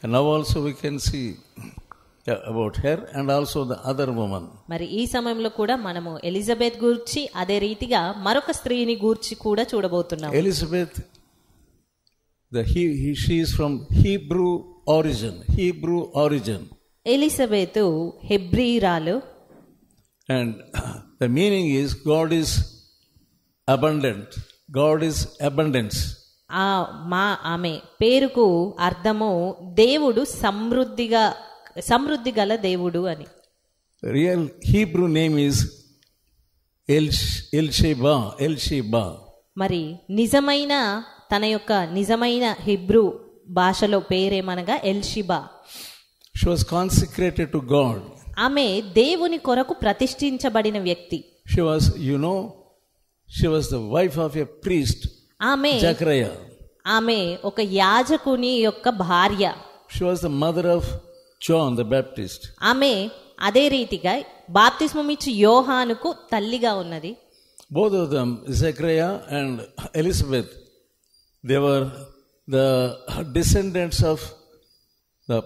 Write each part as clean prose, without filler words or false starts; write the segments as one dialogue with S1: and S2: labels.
S1: And now also we can see about her and also the other woman.
S2: మరి ఈ సమయంలో కూడా మనము ఎలిజబెత్ గురించి అదే రీతిగా మరొక స్త్రీని గురించి కూడా చూడబోతున్నాం.
S1: Elizabeth, she is from Hebrew origin.
S2: Elizabeth హెబ్రీరాలు.
S1: And the meaning is God is abundant. God is abundance.
S2: ఆమె పేరుకు అర్థము దేవుడు సమృద్ధి గల దేవుడు అని.
S1: Real Hebrew name is ఎల్షేబా.
S2: మరి నిజమైన తన యొక్క నిజమైన హెబ్రూ భాషలో పేరేమనగా ఎల్షిబా.
S1: She was consecrated to God.
S2: ఆమె దేవుని కొరకు ప్రతిష్ఠించబడిన వ్యక్తి.
S1: She was the wife of a priest, Zechariah.
S2: ఆమె ఒక యాజకుని యొక్క భార్య.
S1: She was the mother of John the Baptist.
S2: ఆమె అదే రీతిగా బాప్తిస్మం ఇచ్చి యోహానుకు తల్లిగా ఉన్నది.
S1: Both of them, Zechariah and Elizabeth, they were the descendants of the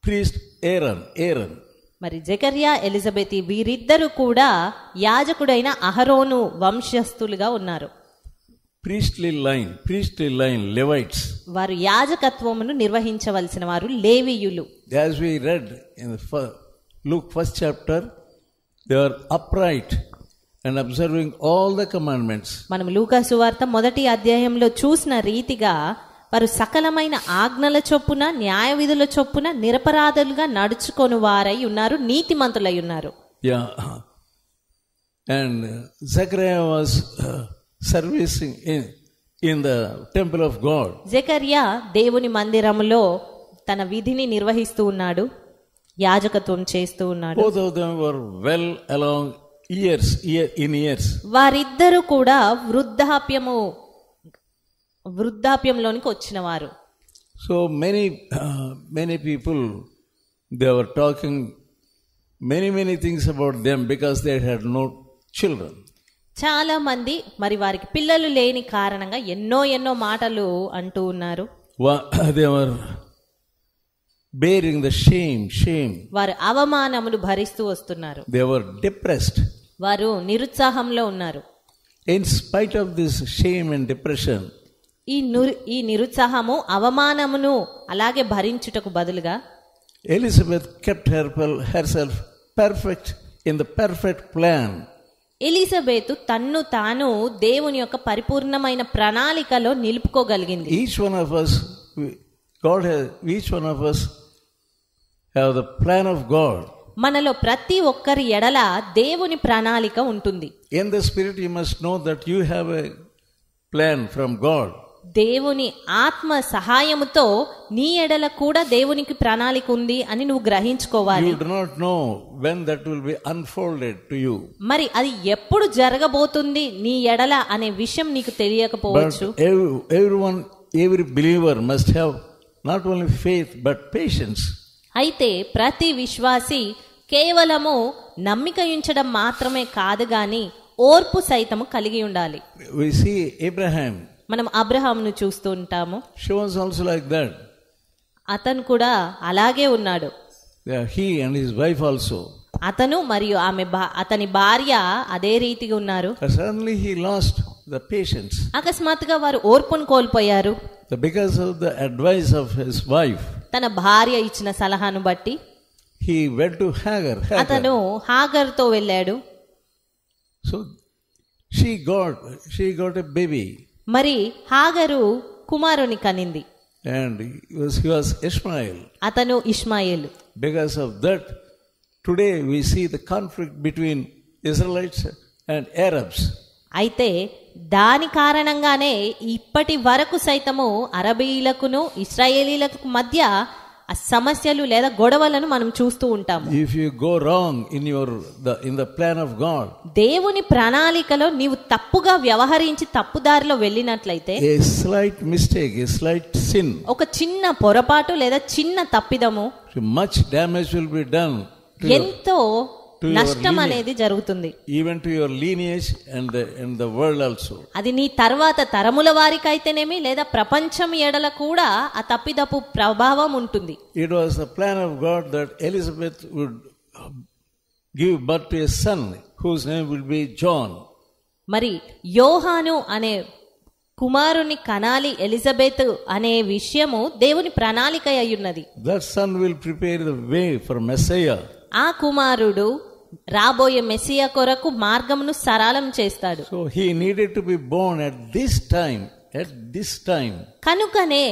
S1: priest Aaron.
S2: మరి జకర్యా ఎలిజబెత్ వీరిద్దరూ కూడా యాజకుడైన అహరోను వంశస్థులుగా ఉన్నారు.
S1: priestly line Levites.
S2: వారు యాజకత్వమును నిర్వహించవలసిన వారు లేవీయులు.
S1: As we read in the Luke 1st chapter, they are upright and observing all the commandments.
S2: మనం లూకా సువార్త 1వ అధ్యాయంలో చూసిన రీతిగా వారు సకలమైన ఆజ్ఞల చొప్పున న్యాయ విధుల చొప్పున నిరపరాధులుగా నడుచుకొని వారై ఉన్నారు, నీతిమంతులై ఉన్నారు.
S1: Yeah. And Zechariah was servicing in the temple of God.
S2: జకర్యా దేవుని మందిరములో తన విధిని నిర్వహిస్తూ ఉన్నాడు, యాజకత్వం చేస్తూ ఉన్నాడు.
S1: Both of them were well along years.
S2: వారిద్దరూ కూడా వృద్ధాప్యంలోనికి వచ్చిన వారు.
S1: So many people, they were talking many things about them because they had no children.
S2: చాలా మంది మరి వారికి పిల్లలు లేని కారణంగా ఎన్నో మాటలు అంటూ ఉన్నారు.
S1: They were bearing the shame.
S2: వారు అవమానములు భరిస్తూ వస్తున్నారు.
S1: They were depressed.
S2: వారు నిరుత్సాహంలో ఉన్నారు.
S1: In spite of this shame and depression,
S2: ఈ నిరుత్సాహము అవమానమును అలాగే భరించుటకు బదులుగా
S1: Elizabeth kept herself perfect in the perfect plan.
S2: Elizabeth తన్ను తాను దేవుని యొక్క పరిపూర్ణమైన ప్రణాళికలో నిలుపుకోగలిగింది.
S1: Each one of us have the plan of God.
S2: మనలో ప్రతి ఒక్కరి ఎడల దేవుని ప్రణాళిక ఉంటుంది.
S1: In the spirit you must know that you have a plan from God.
S2: దేవుని ఆత్మ సహాయముతో నీ ఎడల కూడా దేవునికి ప్రణాళిక ఉంది అని నువ్వు గ్రహించుకోవాలి.
S1: You do not know when that will be unfolded to you.
S2: మరి అది ఎప్పుడు జరగబోతుంది నీ ఎడల అనే విషయం నీకు తెలియకపోవచ్చు.
S1: Every believer must have not only faith but patience.
S2: అయితే ప్రతి విశ్వాసి కేవలము నమ్మిక ఉంచడం మాత్రమే కాదు గాని ఓర్పు సైతము కలిగి ఉండాలి.
S1: We see Abraham.
S2: మనం అబ్రహామును చూస్తూ ఉంటాము.
S1: She was also like that.
S2: అతను కూడా అలాగే ఉన్నాడు.
S1: He and his wife also.
S2: అతను మరియు అతని భార్య అదే రీతిగా ఉన్నారు.
S1: Suddenly he lost the patience.
S2: అకస్మాత్తుగా వారు ఓర్పును కోల్పోయారు.
S1: Because of the advice of his wife.
S2: తన భార్య ఇచ్చిన సలహాను బట్టి
S1: he went to Hagar.
S2: అతను హాగర్తో వెళ్ళాడు.
S1: So she got a baby.
S2: మరి హాగరు కుమారుని కనింది.
S1: And he was Ishmael.
S2: అతను ఇష్మాయేలు.
S1: Because of that, today we see the conflict between Israelites and Arabs.
S2: అయితే దాని కారణంగానే ఇప్పటి వరకు సైతము అరబీయులకును ఇశ్రాయేలీలకు మధ్య సమస్యలు లేదా గొడవలను మనం చూస్తూ ఉంటాము.
S1: If you go wrong in the plan of God,
S2: దేవుని ప్రణాళికలో నీవు తప్పుగా వ్యవహరించి తప్పుదారిలో వెళ్ళినట్లయితే,
S1: a slight mistake, a slight sin,
S2: ఒక చిన్న పొరపాటు లేదా చిన్న తప్పిదము,
S1: much damage will be done.
S2: ఎంతో నష్టం అనేది జరుగుతుంది.
S1: Even to your lineage and the world also.
S2: అది నీ తర్వాత తరముల వారికైతేనేమి లేదా ప్రపంచం ఎడల కూడా ఆ తప్పిదప్పు ప్రభావం ఉంటుంది.
S1: It was the plan of God that Elizabeth would give birth to a son whose name will be John.
S2: మరి యోహాను అనే కుమారుని కనాలి ఎలిజబెత్ అనే విషయము దేవుని ప్రణాళిక అయ్యున్నది.
S1: That son will prepare the way for Messiah.
S2: ఆ కుమారుడు రాబోయే మెస్సియా కొరకు మార్గమును సరళం చేస్తాడు.
S1: So he needed to be born at this time.
S2: కనుకనే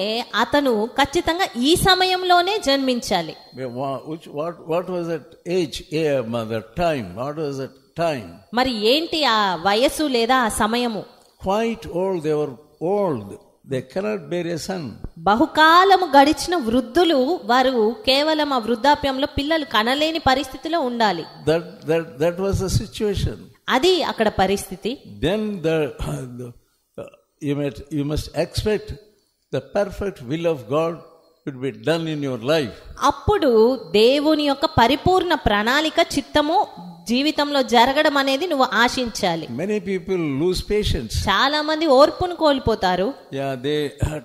S2: అతను ఖచ్చితంగా ఈ సమయంలోనే జన్మించాలి.
S1: What was that age? The time. What was that time?
S2: మరి ఏంటి ఆ వయసు లేదా ఆ సమయము?
S1: Quite old. They were old. They cannot bear a son.
S2: బహుకాలము గడిచిన వృద్ధులు వారు కేవలం ఆ వృద్ధాప్యంలో పిల్లలు కనలేని పరిస్థితిలో ఉండాలి.
S1: That was the situation.
S2: అది అక్కడ పరిస్థితి.
S1: Then you must expect the perfect will of God will be done in your life.
S2: అప్పుడు దేవుని యొక్క పరిపూర్ణ ప్రణాళిక చిత్తము జీవితంలో జరగడం అనేది నువ్వు ఆశించాలి.
S1: Many people lose patience.
S2: చాలా మంది ఓర్పును కోల్పోతారు.
S1: Yeah, they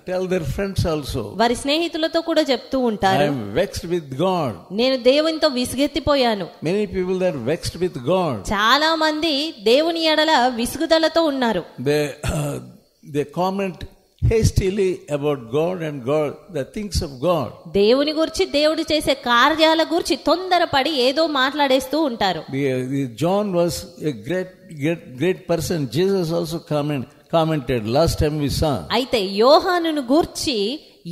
S1: tell their friends also.
S2: వారి స్నేహితులతో కూడా చెప్తూ ఉంటారు,
S1: I am vexed with God.
S2: నేను దేవునితో విసిగెత్తిపోయాను.
S1: Many people are vexed with God.
S2: చాలా మంది దేవుని ఎడల విసుగుదలతో ఉన్నారు.
S1: They comment hastily about God and the things of God.
S2: దేవుని గురించి దేవుడు చేసే కార్యాల గురించి తొందరపడి ఏదో మాట్లాడేస్తూ ఉంటారు.
S1: John was a great person. Jesus also commented last time we saw.
S2: అయితే యోహానును గూర్చి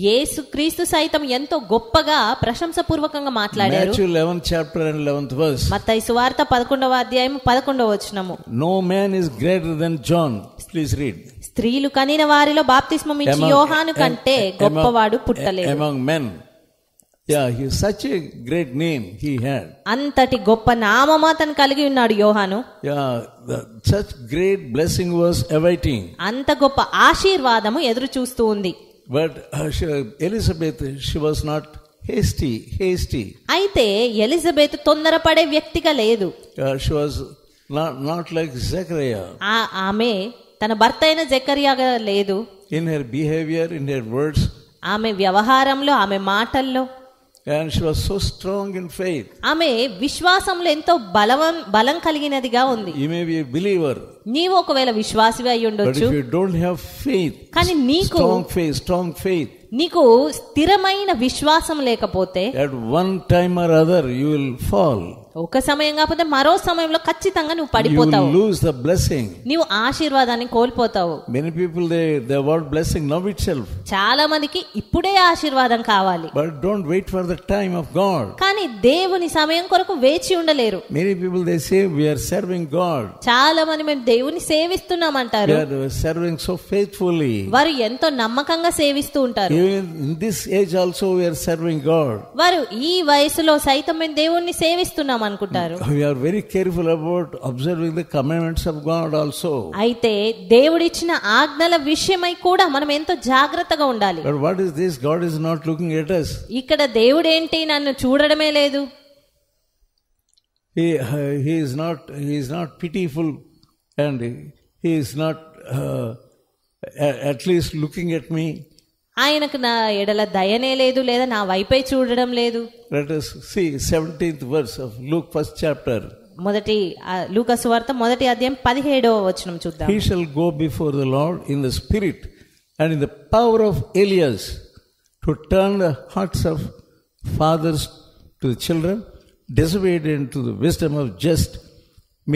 S2: యేసుక్రీస్తు సైతం ఎంతో గొప్పగా ప్రశంసపూర్వకంగా మాట్లాడారు.
S1: Matthew 11th chapter and 11th verse.
S2: మత్తయి సువార్త 11వ అధ్యాయం 11వ వచనము.
S1: No man is greater than John. Please read.
S2: స్త్రీలు కనిన వారిలో బాప్తిస్మం ఇచ్చి యోహాను కంటే గొప్పవాడు పుట్టలేదు.
S1: Among men. Yeah, he is such a great name he had.
S2: అంతటి గొప్ప నామము అతను కలిగి ఉన్నాడు యోహాను.
S1: Yeah, such great blessing was awaiting.
S2: అంత గొప్ప ఆశీర్వాదము ఎదురు చూస్తూ ఉంది.
S1: But Elizabeth, she was not hasty.
S2: అయితే ఎలిజబెత్ తొందరపడే వ్యక్తిగా లేదు.
S1: She was not like Zechariah.
S2: ఆమె తన భర్త అయిన జకర్యాగా లేదు.
S1: In her behavior, in her words.
S2: ఆమె వ్యవహారంలో, ఆమె మాటల్లో.
S1: And she was so strong in faith.
S2: ఆమె విశ్వాసంలో ఎంతో బలం కలిగినదిగా ఉంది.
S1: You may be a believer.
S2: నీవు ఒకవేళ విశ్వాసివి అయి ఉండొచ్చు.
S1: But if you don't have faith,
S2: కానీ నీకు
S1: strong faith,
S2: నీకు స్థిరమైన విశ్వాసం లేకపోతే
S1: at one time or other you will fall.
S2: ఒక సమయం కాకపోతే మరో సమయంలో ఖచ్చితంగా నువ్వు పడిపోతావు.
S1: You lose the blessing.
S2: నీవు ఆశీర్వాదాన్ని కోల్పోతావు.
S1: Many people they want blessing now itself.
S2: చాలా మందికి ఇప్పుడే ఆశీర్వాదం కావాలి.
S1: But don't wait for the time of God.
S2: కానీ దేవుని సమయం కొరకు వేచి ఉండలేరు.
S1: Many people they say we are serving God.
S2: చాలా మంది మేము దేవుని సేవిస్తున్నాం అంటారు.
S1: We are serving so faithfully.
S2: వారు ఎంతో నమ్మకంగా సేవిస్తూ ఉంటారు.
S1: Even in this age also we are serving God.
S2: వారు ఈ వయసులో సైతం మేము దేవుణ్ణి సేవిస్తున్నాం అనుకుంటారు.
S1: We are very careful about observing the commandments of God also.
S2: అయితే దేవుడిచ్చిన ఆజ్ఞల విషయమై కూడా మనం ఎంతో జాగ్రత్తగా ఉండాలి.
S1: But what is this? God is not looking at us.
S2: ఇక్కడ దేవుడు ఏంటి నన్ను చూడడమే లేదు.
S1: He is not pitiful and he is not at least looking at me.
S2: ఆయనకు నా ఎడల దయనే లేదు లేదా నా వైపే చూడడం లేదు.
S1: Let us see 17th verse of Luke 1st chapter.
S2: మొదటి లూకా సువార్త 1వ అధ్యాయం 17వ వచనం చూద్దాం.
S1: He shall go before the Lord in the spirit and in the power of Elias to turn the hearts of fathers to the children, disobedient to the wisdom of just,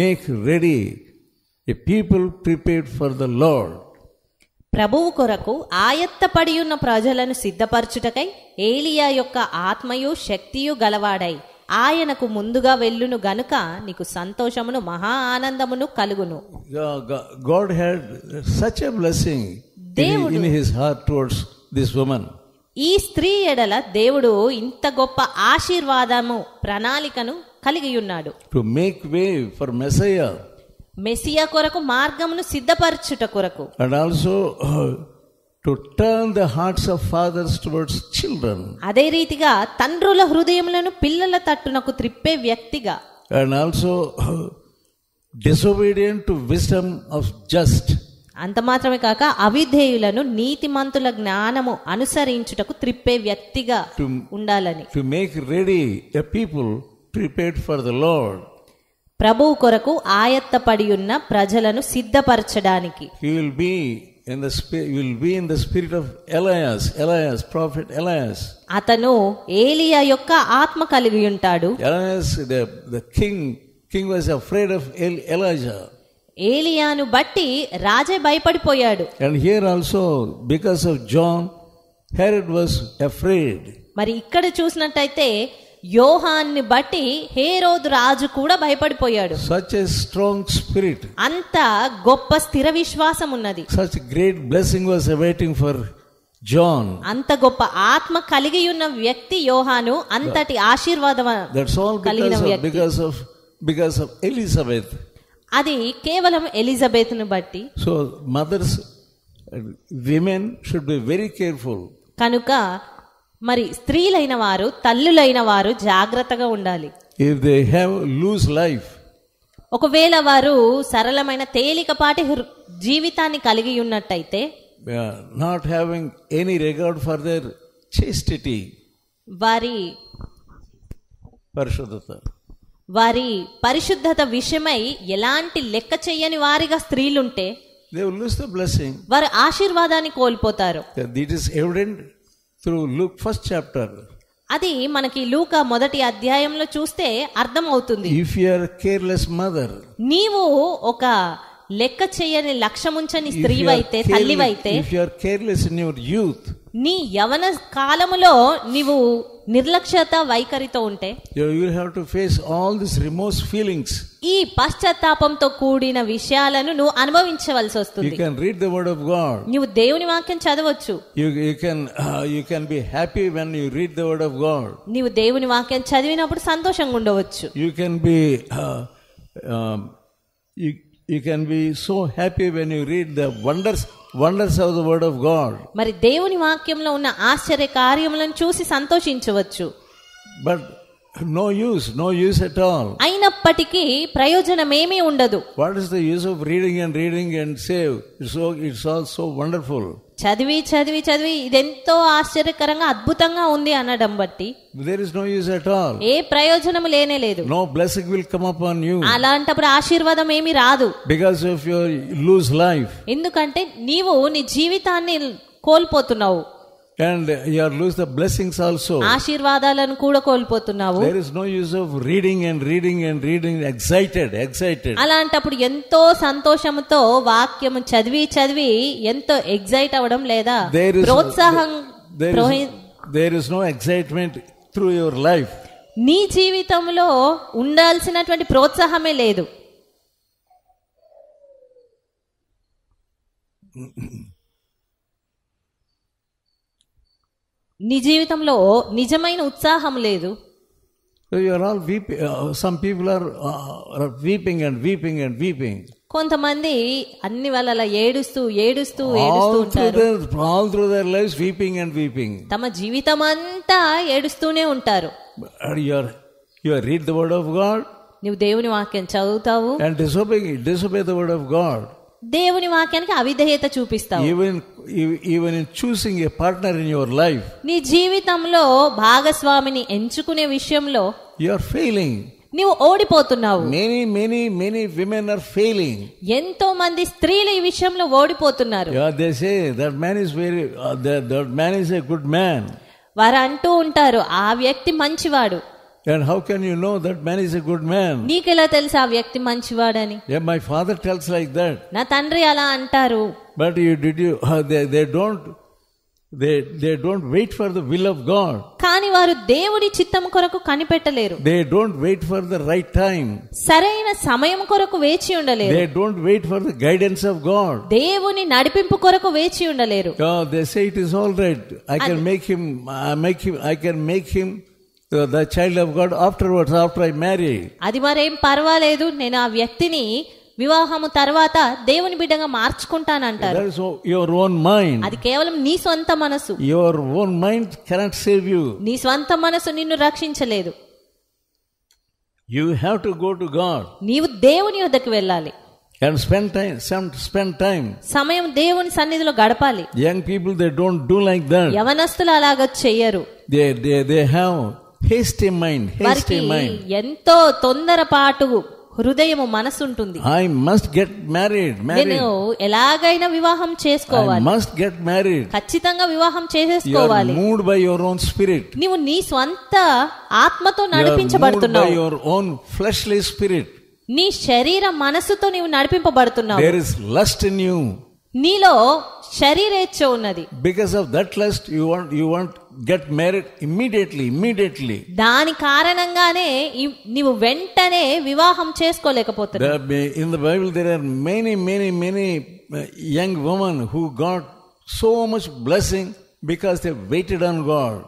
S1: make ready a people prepared for the Lord.
S2: ప్రభువు కొరకు ఆయత్తపడి ఉన్న ప్రజలను సిద్ధపరచుటకై ఏలియా యొక్క ఆత్మయు శక్తియు గలవాడై ఆయనకు ముందుగా వెళ్ళును గనుక నీకు సంతోషమును మహా ఆనందమును కలుగును.
S1: God had such a blessing in his heart towards this woman.
S2: ఈ స్త్రీ ఎడల దేవుడు ఇంత గొప్ప ఆశీర్వాదము ప్రణాళికను కలిగి ఉన్నాడు.
S1: To make way for Messiah.
S2: Messiah కొరకు మార్గమును సిద్ధపరచుట కొరకు.
S1: And also to turn the hearts of fathers towards children.
S2: అదే రీతిగా తండ్రుల హృదయములను పిల్లల తట్టునకు త్రిప్పే వ్యక్తిగా.
S1: and also disobedient to wisdom of just.
S2: అంత మాత్రమే కాక అవిధేయులను నీతిమంతుల జ్ఞానము అనుసరించుటకు త్రిప్పే వ్యక్తిగా ఉండాలని.
S1: To make ready a people prepared for the Lord.
S2: ప్రభువు కొరకు ఆయత్తపడి ఉన్న ప్రజలను సిద్ధపరచడానికి.
S1: He will be in the spirit of Elias, prophet Elias.
S2: అతను ఏలియా యొక్క ఆత్మ కలిగి ఉంటాడు.
S1: Elias, the king was afraid of Elijah.
S2: ఏలియాను బట్టి రాజే భయపడిపోయాడు.
S1: And here also, because of John, Herod was afraid.
S2: మరి ఇక్కడ చూసినట్టయితే యోహాన్ని బట్టి హేరోదు రాజు కూడా భయపడిపోయాడు.
S1: Such a strong spirit,
S2: అంత గొప్ప స్థిర విశ్వాసం ఉన్నది.
S1: such great blessing was awaiting for John.
S2: అంత గొప్ప ఆత్మ కలిగి ఉన్న వ్యక్తి యోహాను, అంతటి ఆశీర్వాదం
S1: That's all because of Elizabeth.
S2: అది కేవలం ఎలిజబెత్ను బట్టి.
S1: So mothers, women should be very careful.
S2: కనుక మరి స్త్రీలైన వారు, తల్లులైన వారు జాగ్రత్తగా ఉండాలి.
S1: If they have loose life,
S2: ఒకవేళ వారు సరళమైన తేలికపాటి జీవితాన్ని కలిగి ఉన్నట్టయితే,
S1: not having any regard for their chastity,
S2: వారి పరిశుద్ధత విషయమై ఎలాంటి లెక్క చెయ్యని వారిగా స్త్రీలుంటే,
S1: they will lose the blessing.
S2: వారు ఆశీర్వాదాన్ని కోల్పోతారు.
S1: That is evident through Luke 1st chapter.
S2: అది మనకి లూకా 1వ అధ్యాయంలో చూస్తే అర్థమవుతుంది.
S1: If you are a careless mother,
S2: నీవు ఒక లెక్క చేయని లక్ష్యముంచని స్త్రీవైతే, తల్లివైతే,
S1: if you are careless in your youth,
S2: నీ యవన కాలములో నీవు నిర్లక్ష్యత వైఖరితో ఉంటే,
S1: you will have to face all these remorse feelings.
S2: ఈ పశ్చాత్తాపంతో కూడిన విషయాలను నువ్వు అనుభవించవలసి వస్తుంది.
S1: You can read the word of God.
S2: నువ్వు దేవుని వాక్యం చదవచ్చు.
S1: You can be happy when you read the word of God.
S2: నీవు దేవుని వాక్యం చదివినప్పుడు సంతోషంగా ఉండవచ్చు.
S1: You can be you can be so happy when you read the wonders of the word of God.
S2: మరి దేవుని వాక్యంలో ఉన్న ఆశ్చర్య కార్యములను చూసి సంతోషించవచ్చు.
S1: But no use at all.
S2: అయినప్పటికీ ప్రయోజనం ఏమీ ఉండదు.
S1: What is the use of reading and say it's all so wonderful?
S2: చదివి ఇదెంతో ఆశ్చర్యకరంగా అద్భుతంగా ఉంది అనడం బట్టి
S1: there is no use at all.
S2: ఏ ప్రయోజనం లేనే లేదు.
S1: No blessing will come upon you.
S2: అలాంటప్పుడు ఆశీర్వాదం ఏమీ రాదు.
S1: Because of your lose life.
S2: ఎందుకంటే నీవు నీ జీవితాన్ని కోల్పోతున్నావు.
S1: And you lose the blessings also.
S2: ఆశీర్వాదాలను కూడా కోల్పోతున్నావు.
S1: There is no use of reading excited.
S2: అలాంటప్పుడు ఎంతో సంతోషంతో వాక్యము చదివి ఎంతో ఎగ్జైట్ అవ్వడం లేదా ప్రోత్సాహం,
S1: there is no excitement through your life.
S2: నీ జీవితంలో ఉండాల్సినటువంటి ప్రోత్సాహమే లేదు. నీ జీవితంలో నిజమైన ఉత్సాహం లేదు.
S1: So you are all weeping. Some people are weeping and weeping.
S2: కొంతమంది అన్ని వాళ్ళ ఏడుస్తూ ఉంటారు.
S1: All through their lives weeping.
S2: తమ జీవితం అంతా ఏడుస్తూనే ఉంటారు.
S1: You read the word of God.
S2: నువ్వు దేవుని వాక్యం చదువుతావు.
S1: And disobey the word of God.
S2: దేవుని వాక్యానికి అవిధేయత చూపిస్తావు.
S1: Even in choosing a partner in your life,
S2: నీ జీవితంలో భాగస్వామిని ఎంచుకునే విషయంలో
S1: you are failing.
S2: నీవు ఓడిపోతున్నావు.
S1: Many women are failing.
S2: ఎంతో మంది స్త్రీలు ఈ విషయంలో ఓడిపోతున్నారు.
S1: They say that man is a good man.
S2: వారు అంటూ ఉంటారు ఆ వ్యక్తి మంచివాడు.
S1: And how can you know that man is a good man?
S2: నీకెలా తెలుసు ఆ వ్యక్తి మంచివాడని?
S1: Yeah, my father tells like that.
S2: నా తండ్రి అలా అంటారు.
S1: But they don't wait for the will of God.
S2: కానీ వారు దేవుడి చిత్తం కొరకు కనిపెట్టలేరు.
S1: They don't wait for the right time.
S2: సరైన సమయం కొరకు వేచి ఉండలేరు.
S1: They don't wait for the guidance of God.
S2: దేవుని నడిపింపు కొరకు వేచి ఉండలేరు.
S1: They say it is all right. I can make him the child of God after I marry.
S2: అది మరేం పర్వాలేదు, నేను ఆ వ్యక్తిని వివాహము తర్వాత దేవుని బిడ్డగా మార్చుకుంటానంటారు.
S1: That is your own mind.
S2: అది కేవలం నీ సొంత మనసు.
S1: Your own mind cannot save you.
S2: నీ స్వంత మనసు నిన్ను రక్షించలేదు.
S1: You have to go to God
S2: నీవు దేవుని యొద్దకు వెళ్ళాలి.
S1: and spend time.
S2: సమయం దేవుని సన్నిధిలో గడపాలి.
S1: Young people, they don't do like that.
S2: యవనస్తులు అలాగా చెయ్యరు.
S1: They have hasty mind.
S2: వారికి ఎంతో తొందరపాటు హృదయము మనసు ఉంటుంది.
S1: I must get married.
S2: నేను ఎలాగైనా వివాహం చేసుకోవాలి.
S1: I must get married.
S2: ఖచ్చితంగా వివాహం చేసేసుకోవాలి.
S1: You are moved by your own spirit.
S2: నీవు నీ స్వంత ఆత్మతో నడిపించబడుతున్నావు.
S1: You are moved by your own fleshly spirit.
S2: నీ శరీర మనసుతో నీవు నడిపింపబడుతున్నావు.
S1: There is lust in you.
S2: నీలో శరీరేచ్ఛ ఉన్నది.
S1: Because of that lust you want get married immediately.
S2: దాని కారణంగానే నీవు వెంటనే వివాహం చేసుకోలేకపోతున్నావు.
S1: In the Bible there are many young women who got so much blessing because they waited on God.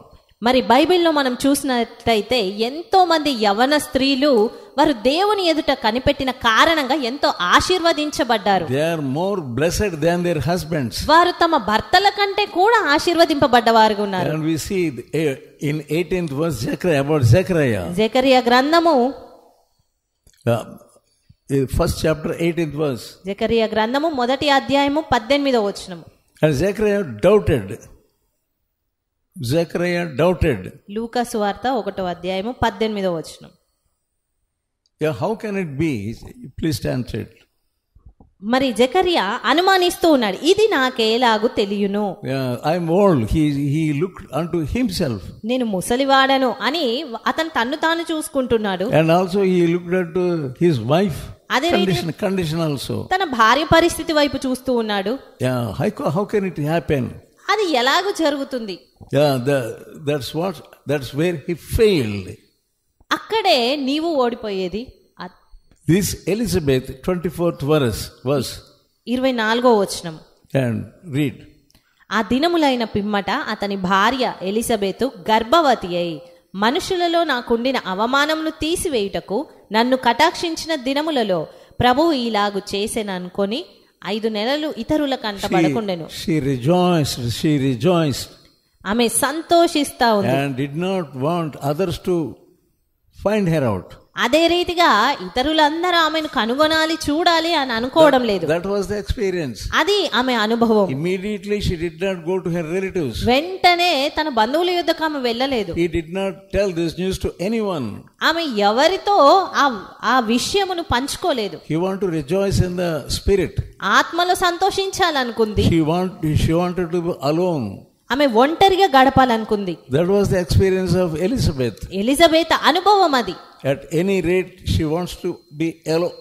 S2: మరి బైబిల్లో మనం చూసినట్లయితే ఎంతో మంది యవన స్త్రీలు వారు దేవుని ఎదుట కనిపెట్టిన కారణంగా ఎంతో ఆశీర్వదించబడ్డారు.
S1: They are more blessed than their husbands.
S2: వారు తమ భర్తల కంటే కూడా ఆశీర్వదింపబడ్డవారుగా ఉన్నారు.
S1: And we see in 18th verse Zechariah.
S2: జెకరియా గ్రంథము
S1: first chapter 18th verse.
S2: జెకరియా గ్రంథము 1వ అధ్యాయము 18వ వచనం.
S1: And Zechariah doubted.
S2: లూకా సువార్త 1వ అధ్యాయము 18వ వచనం.
S1: Yeah, how can it be? Please translate.
S2: మరి జెకరియా అనుమానిస్తూ ఉన్నాడు, ఇది నాకేలాగు తెలియను.
S1: I'm old. He looked unto himself.
S2: నేను ముసలివాడను అని అతను తన్ను తాను చూసుకుంటున్నాడు.
S1: And also he looked at his wife condition also.
S2: తన భార్య పరిస్థితి వైపు చూస్తూ ఉన్నాడు.
S1: Yeah, how can it happen?
S2: అది ఎలాగూ జరుగుతుంది.
S1: Yeah, that's where he failed.
S2: అక్కడే నీవు ఓడిపోయేది.
S1: This Elizabeth 24th verse
S2: 24వ వచనం.
S1: And read.
S2: ఆ దినములైన పిమ్మట అతని భార్య ఎలిజబెతు గర్భవతి అయి మనుషులలో నాకుండిన అవమానమును తీసివేయుటకు నన్ను కటాక్షించిన దినములలో ప్రభువు ఇలాగు చేసెననుకొని 5 నెలలు ఇతరుల కంట పడకుండెను.
S1: She rejoiced.
S2: ఆమె సంతోషిస్తా ఉంది.
S1: And did not want others to find her out.
S2: అదే రీతిగా ఇతరులందరూ ఆమెను కనుగొనాలి, చూడాలి అని అనుకోవడం లేదు.
S1: That was the experience.
S2: అది ఆమె అనుభవం.
S1: Immediately she did not go to her relatives.
S2: వెంటనే తన బంధువుల యొద్దకు ఆమె వెళ్ళలేదు.
S1: He did not tell this news to anyone.
S2: ఆమె ఎవరితో ఆ విషయమును పంచుకోలేదు.
S1: He wanted to rejoice in the spirit.
S2: ఆత్మలో సంతోషించాలనుకుంది.
S1: She wanted to be alone.
S2: ఆమె ఒంటరిగా గడపాలనుకుంది.
S1: That was the experience of Elizabeth.
S2: Elizabeth అనుభవం అది.
S1: At any rate she wants to be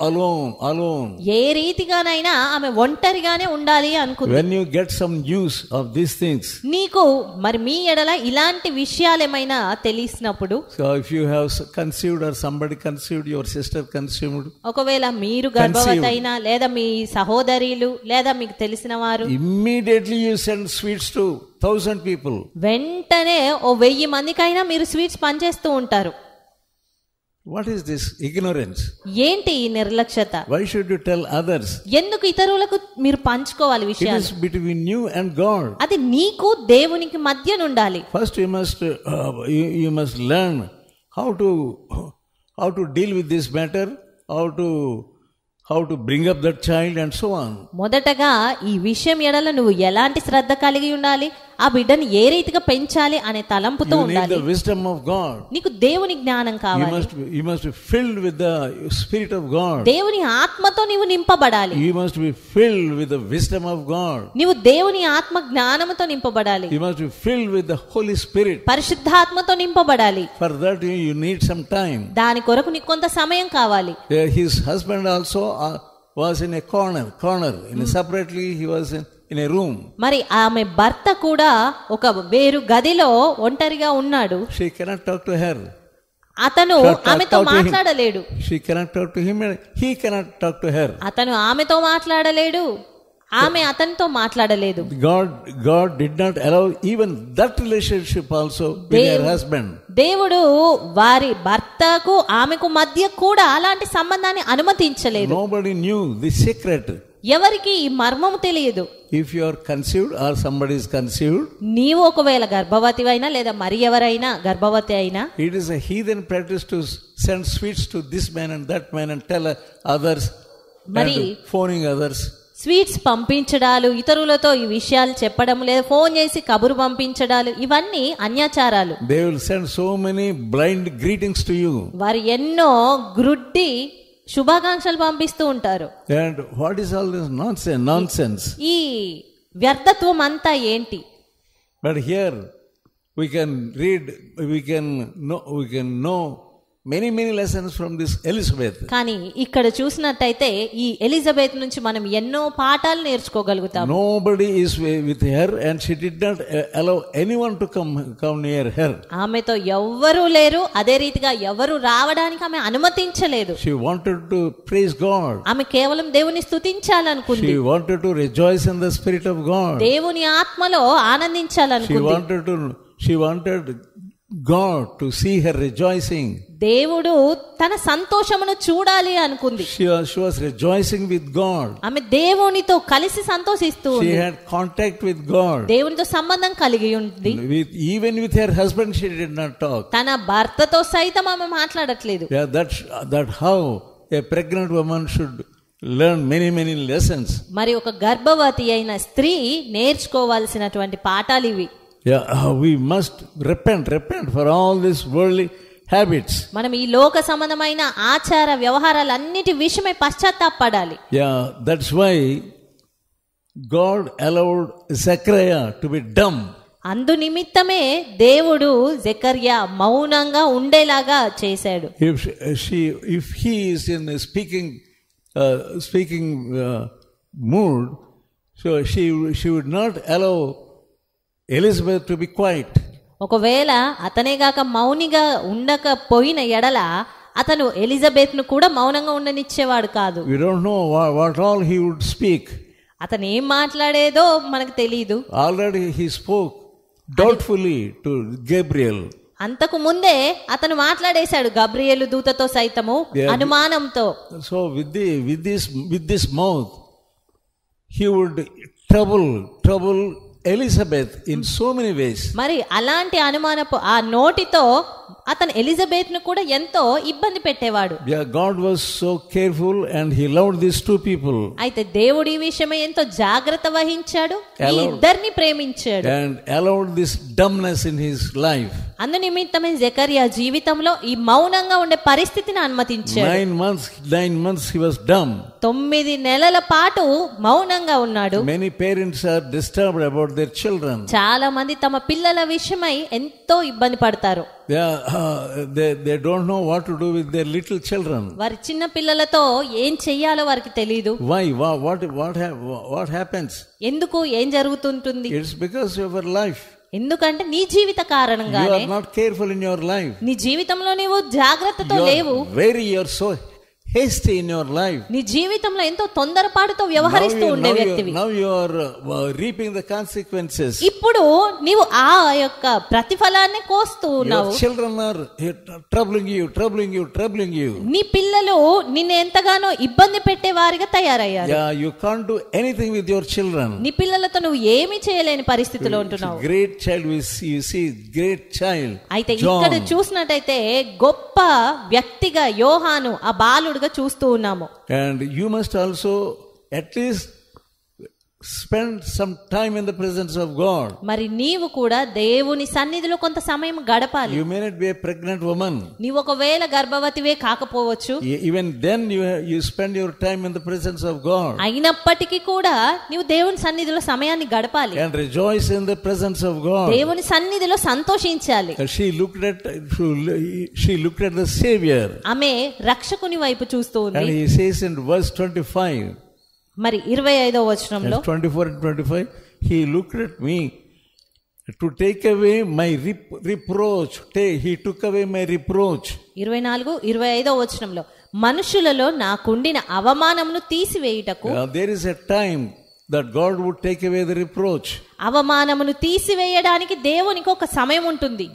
S1: alone.
S2: ఏ రీతిగానైనా ఆమె ఒంటరిగానే ఉండాలి అనుకుంది.
S1: When you get some news of these things,
S2: నీకు మరి మీ ఎడల ఇలాంటి విషయాలు ఏమైనా తెలిసినప్పుడు,
S1: so if you have conceived or somebody conceived, your sister conceived,
S2: ఒకవేళ మీరు గర్భవతి అయినా లేదా మీ సహోదరులు లేదా మీకు తెలిసిన వారు,
S1: immediately you send sweets to 1,000 people.
S2: వెంటనే 1000 మందికైనా మీరు స్వీట్స్ పంచేస్తూ ఉంటారు.
S1: What is this ignorance?
S2: ఏంటి ఈ నిర్లక్ష్యత?
S1: Why should you tell others?
S2: ఎందుకు ఇతరులకు మీరు పంచుకోవాలి విషయాలు?
S1: It is between you and God.
S2: అది నీకు దేవునికి మధ్య ఉండాలి.
S1: First you must learn how to deal with this matter, how to bring up that child and so on.
S2: మొదటగా ఈ విషయం ఎడల నువ్వు ఎలాంటి శ్రద్ధ కలిగి ఉండాలి, ఆ బిడ్డని ఏ రీతిగా పెంచాలి అనే తలంపుతో ఉండాలి.
S1: You need the wisdom of God.
S2: నీకు దేవుని జ్ఞానం కావాలి.
S1: You must be filled with the spirit of God.
S2: దేవుని ఆత్మతో నీవు నింపబడాలి.
S1: You must be filled with the wisdom of God.
S2: నీవు దేవుని ఆత్మ జ్ఞానముతో నింపబడాలి.
S1: You must be filled with the Holy Spirit.
S2: పరిశుద్ధాత్మతో నింపబడాలి.
S1: For that you need some time.
S2: దాని కొరకు నీకు కొంత సమయం కావాలి.
S1: His husband also was in a corner. Separately he was in a room.
S2: మరి ఆమె భర్త కూడా ఒక వేరు గదిలో ఒంటరిగా ఉన్నాడు.
S1: She cannot talk to her.
S2: అతను ఆమెతో మాట్లాడలేడు.
S1: She cannot talk to him and he cannot talk to her.
S2: అతను ఆమెతో మాట్లాడలేడు, ఆమె అతనితో మాట్లాడలేదు.
S1: God did not allow even that relationship also with her husband.
S2: దేవుడు వారి భర్తకు ఆమెకు మధ్య కూడా అలాంటి సంబంధాన్ని అనుమతించలేదు.
S1: Nobody knew the secret.
S2: ఎవరికి ఈ మర్మము తెలియదు.
S1: If you are conceived or somebody is conceived,
S2: నీవు ఒకవేళ గర్భవతివైనా లేదా మరి ఎవరైనా గర్భవతి అయినా,
S1: it is a heathen practice to send sweets to this man and that man and tell others
S2: మరి
S1: and phoning others.
S2: స్వీట్స్ పంపించడాలు, ఇతరులతో ఈ విషయాలు చెప్పడం, లేదా ఫోన్ చేసి కబురు పంపించడాలు, ఇవన్నీ అన్యాచారాలు.
S1: They will send so many blind greetings to you.
S2: వారు ఎన్నో గ్రుడ్డి శుభాకాంక్షలు పంపిస్తూ ఉంటారు.
S1: And what is all this nonsense?
S2: ఈ వ్యర్థత్వం అంతా ఏంటి?
S1: But here we can read, we can know many lessons from this Elizabeth.
S2: కానీ ఇక్కడ చూసినట్టయితే ఈ ఎలిజబెత్ నుంచి మనం ఎన్నో పాఠాలు నేర్చుకోగలుగుతాం.
S1: Nobody is with her and she did not allow anyone to come near her.
S2: ఆమెతో ఎవ్వరూ లేరు, అదే రీతిగా ఎవరు రావడానికి ఆమె అనుమతించలేదు.
S1: She wanted to praise God.
S2: ఆమె కేవలం దేవుని స్తుతించాలనుకుంది.
S1: She wanted to rejoice in the Spirit of God.
S2: దేవుని ఆత్మలో ఆనందించాలనుకుంది.
S1: She wanted God to see her rejoicing.
S2: దేవుడు తన సంతోషమును చూడాలి అనుకుంది.
S1: She was rejoicing with God.
S2: ఆమె దేవునితో కలిసి సంతోషిస్తూ ఉంది.
S1: She had contact with God.
S2: దేవునితో సంబంధం కలిగి ఉంది.
S1: Even with her husband she did not talk.
S2: తన భర్తతో సైతం ఆమె మాట్లాడట్లేదు.
S1: Yeah, that how a pregnant woman should learn many lessons.
S2: మరి ఒక గర్భవతి అయిన స్త్రీ నేర్చుకోవాల్సినటువంటి పాఠాలు ఇవి.
S1: Yeah, we must repent for all these worldly habits.
S2: మనం ఈ లోక సంబంధమైన ఆచార వ్యవహారాలన్నిటి విషయమై పశ్చాత్తాపడాలి.
S1: Yeah, that's why God allowed Zechariah to be dumb.
S2: అందు నిమిత్తమే దేవుడు జెకర్యా మౌనంగా ఉండేలాగా చేశాడు.
S1: If he is in a speaking mood, so she would not allow Elizabeth to be quiet.
S2: ఒకవేళ అతనేగాక మౌనిగా ఉండకపోయిన ఎడల అతను ఎలిజబెత్ ను కూడా మౌనంగా ఉండనిచ్చేవాడు కాదు.
S1: We don't know what all he would speak.
S2: అతను ఏం మాట్లాడేదో మనకు తెలియదు.
S1: Already he spoke doubtfully to Gabriel.
S2: అంతకు ముందే అతను మాట్లాడేశాడు గబ్రియేలు దూతతో సైతము అనుమానంతో.
S1: So with this mouth he would trouble Elizabeth in so many ways.
S2: మరి అలాంటి అనుమానపు ఆ నోటితో అతను ఎలిజబెత్ ను కూడా ఎంతో ఇబ్బంది పెట్టేవాడు.
S1: Yeah, God was so careful and he loved these two people.
S2: అయితే దేవుడి విషయమై ఎంతో జాగ్రత్త వహించాడు, ఈ ఇద్దరిని ప్రేమించాడు.
S1: And allowed this dumbness in his life.
S2: అందు నిమిత్తమే జెకర్యా జీవితంలో ఈ మౌనంగా ఉండే పరిస్థితిని అనుమతించాడు.
S1: 9 months he was dumb.
S2: 9 నెలల పాటు మౌనంగా ఉన్నాడు.
S1: Many parents are disturbed about their children.
S2: చాలా మంది తమ పిల్లల విషయమై ఎంతో ఇబ్బంది పడతారు.
S1: They don't know what to do with their little children.
S2: వారి చిన్న పిల్లలతో ఏం చెయ్యాలో వారికి తెలియదు.
S1: Why? What happens?
S2: ఎందుకు ఏం జరుగుతుంటుంది?
S1: It's because of your life.
S2: ఎందుకంటే నీ జీవిత కారణంగానే.
S1: You are not careful in your life.
S2: నీ జీవితంలో నీవు జాగ్రత్తతో లేవు.
S1: You are so hasty in your life.
S2: నీ జీవితంలో ఎంతో తొందరపాటుతో వ్యవహరిస్తూ ఉండే వ్యక్తివి.
S1: Now you are reaping the consequences.
S2: ఇప్పుడు నీవు ఆ యొక్క ప్రతిఫలాన్ని కోస్తూ ఉన్నావు.
S1: Your children are troubling you.
S2: నీ పిల్లలు నిన్ను ఎంతగానో ఇబ్బంది పెట్టే వారిగా తయారయ్యారు.
S1: Yeah, you can't do anything with your children.
S2: నీ పిల్లలతో నువ్వు ఏమీ చేయలేని పరిస్థితిలో ఉంటున్నావు.
S1: Great child, you see great child.
S2: అయితే ఇక్కడ చూసినట్టయితే గొప్ప వ్యక్తిగా యోహాను ఆ బాలుడుగా చూస్తూ ఉన్నాము.
S1: And you must also at least spend some time in the presence of God.
S2: మరి నీవు కూడా దేవుని సన్నిధిలో కొంత సమయం గడపాలి.
S1: You may not be a pregnant woman.
S2: నీవు ఒకవేళ గర్భవతివే కాకపోవచ్చు.
S1: Even then you spend your time in the presence of God.
S2: అయినప్పటికీ కూడా నీవు దేవుని సన్నిధిలో సమయాన్ని గడపాలి.
S1: And rejoice in the presence of God.
S2: దేవుని సన్నిధిలో సంతోషించాలి.
S1: She looked at the Savior.
S2: ఆమె రక్షకుని వైపు చూస్తూ ఉంది.
S1: And he says in verse 25.
S2: మరి 25వ వచనంలో
S1: 24 and 25, he looked at me to take away my reproach. He took away my reproach.
S2: 24 25వ వచనంలో మనుషులలో నాకుండిన అవమానమును తీసివేయుటకు.
S1: There is a time that God would take away the reproach.
S2: అవమానమును తీసివేయడానికి దేవునికి ఒక సమయం ఉంటుంది.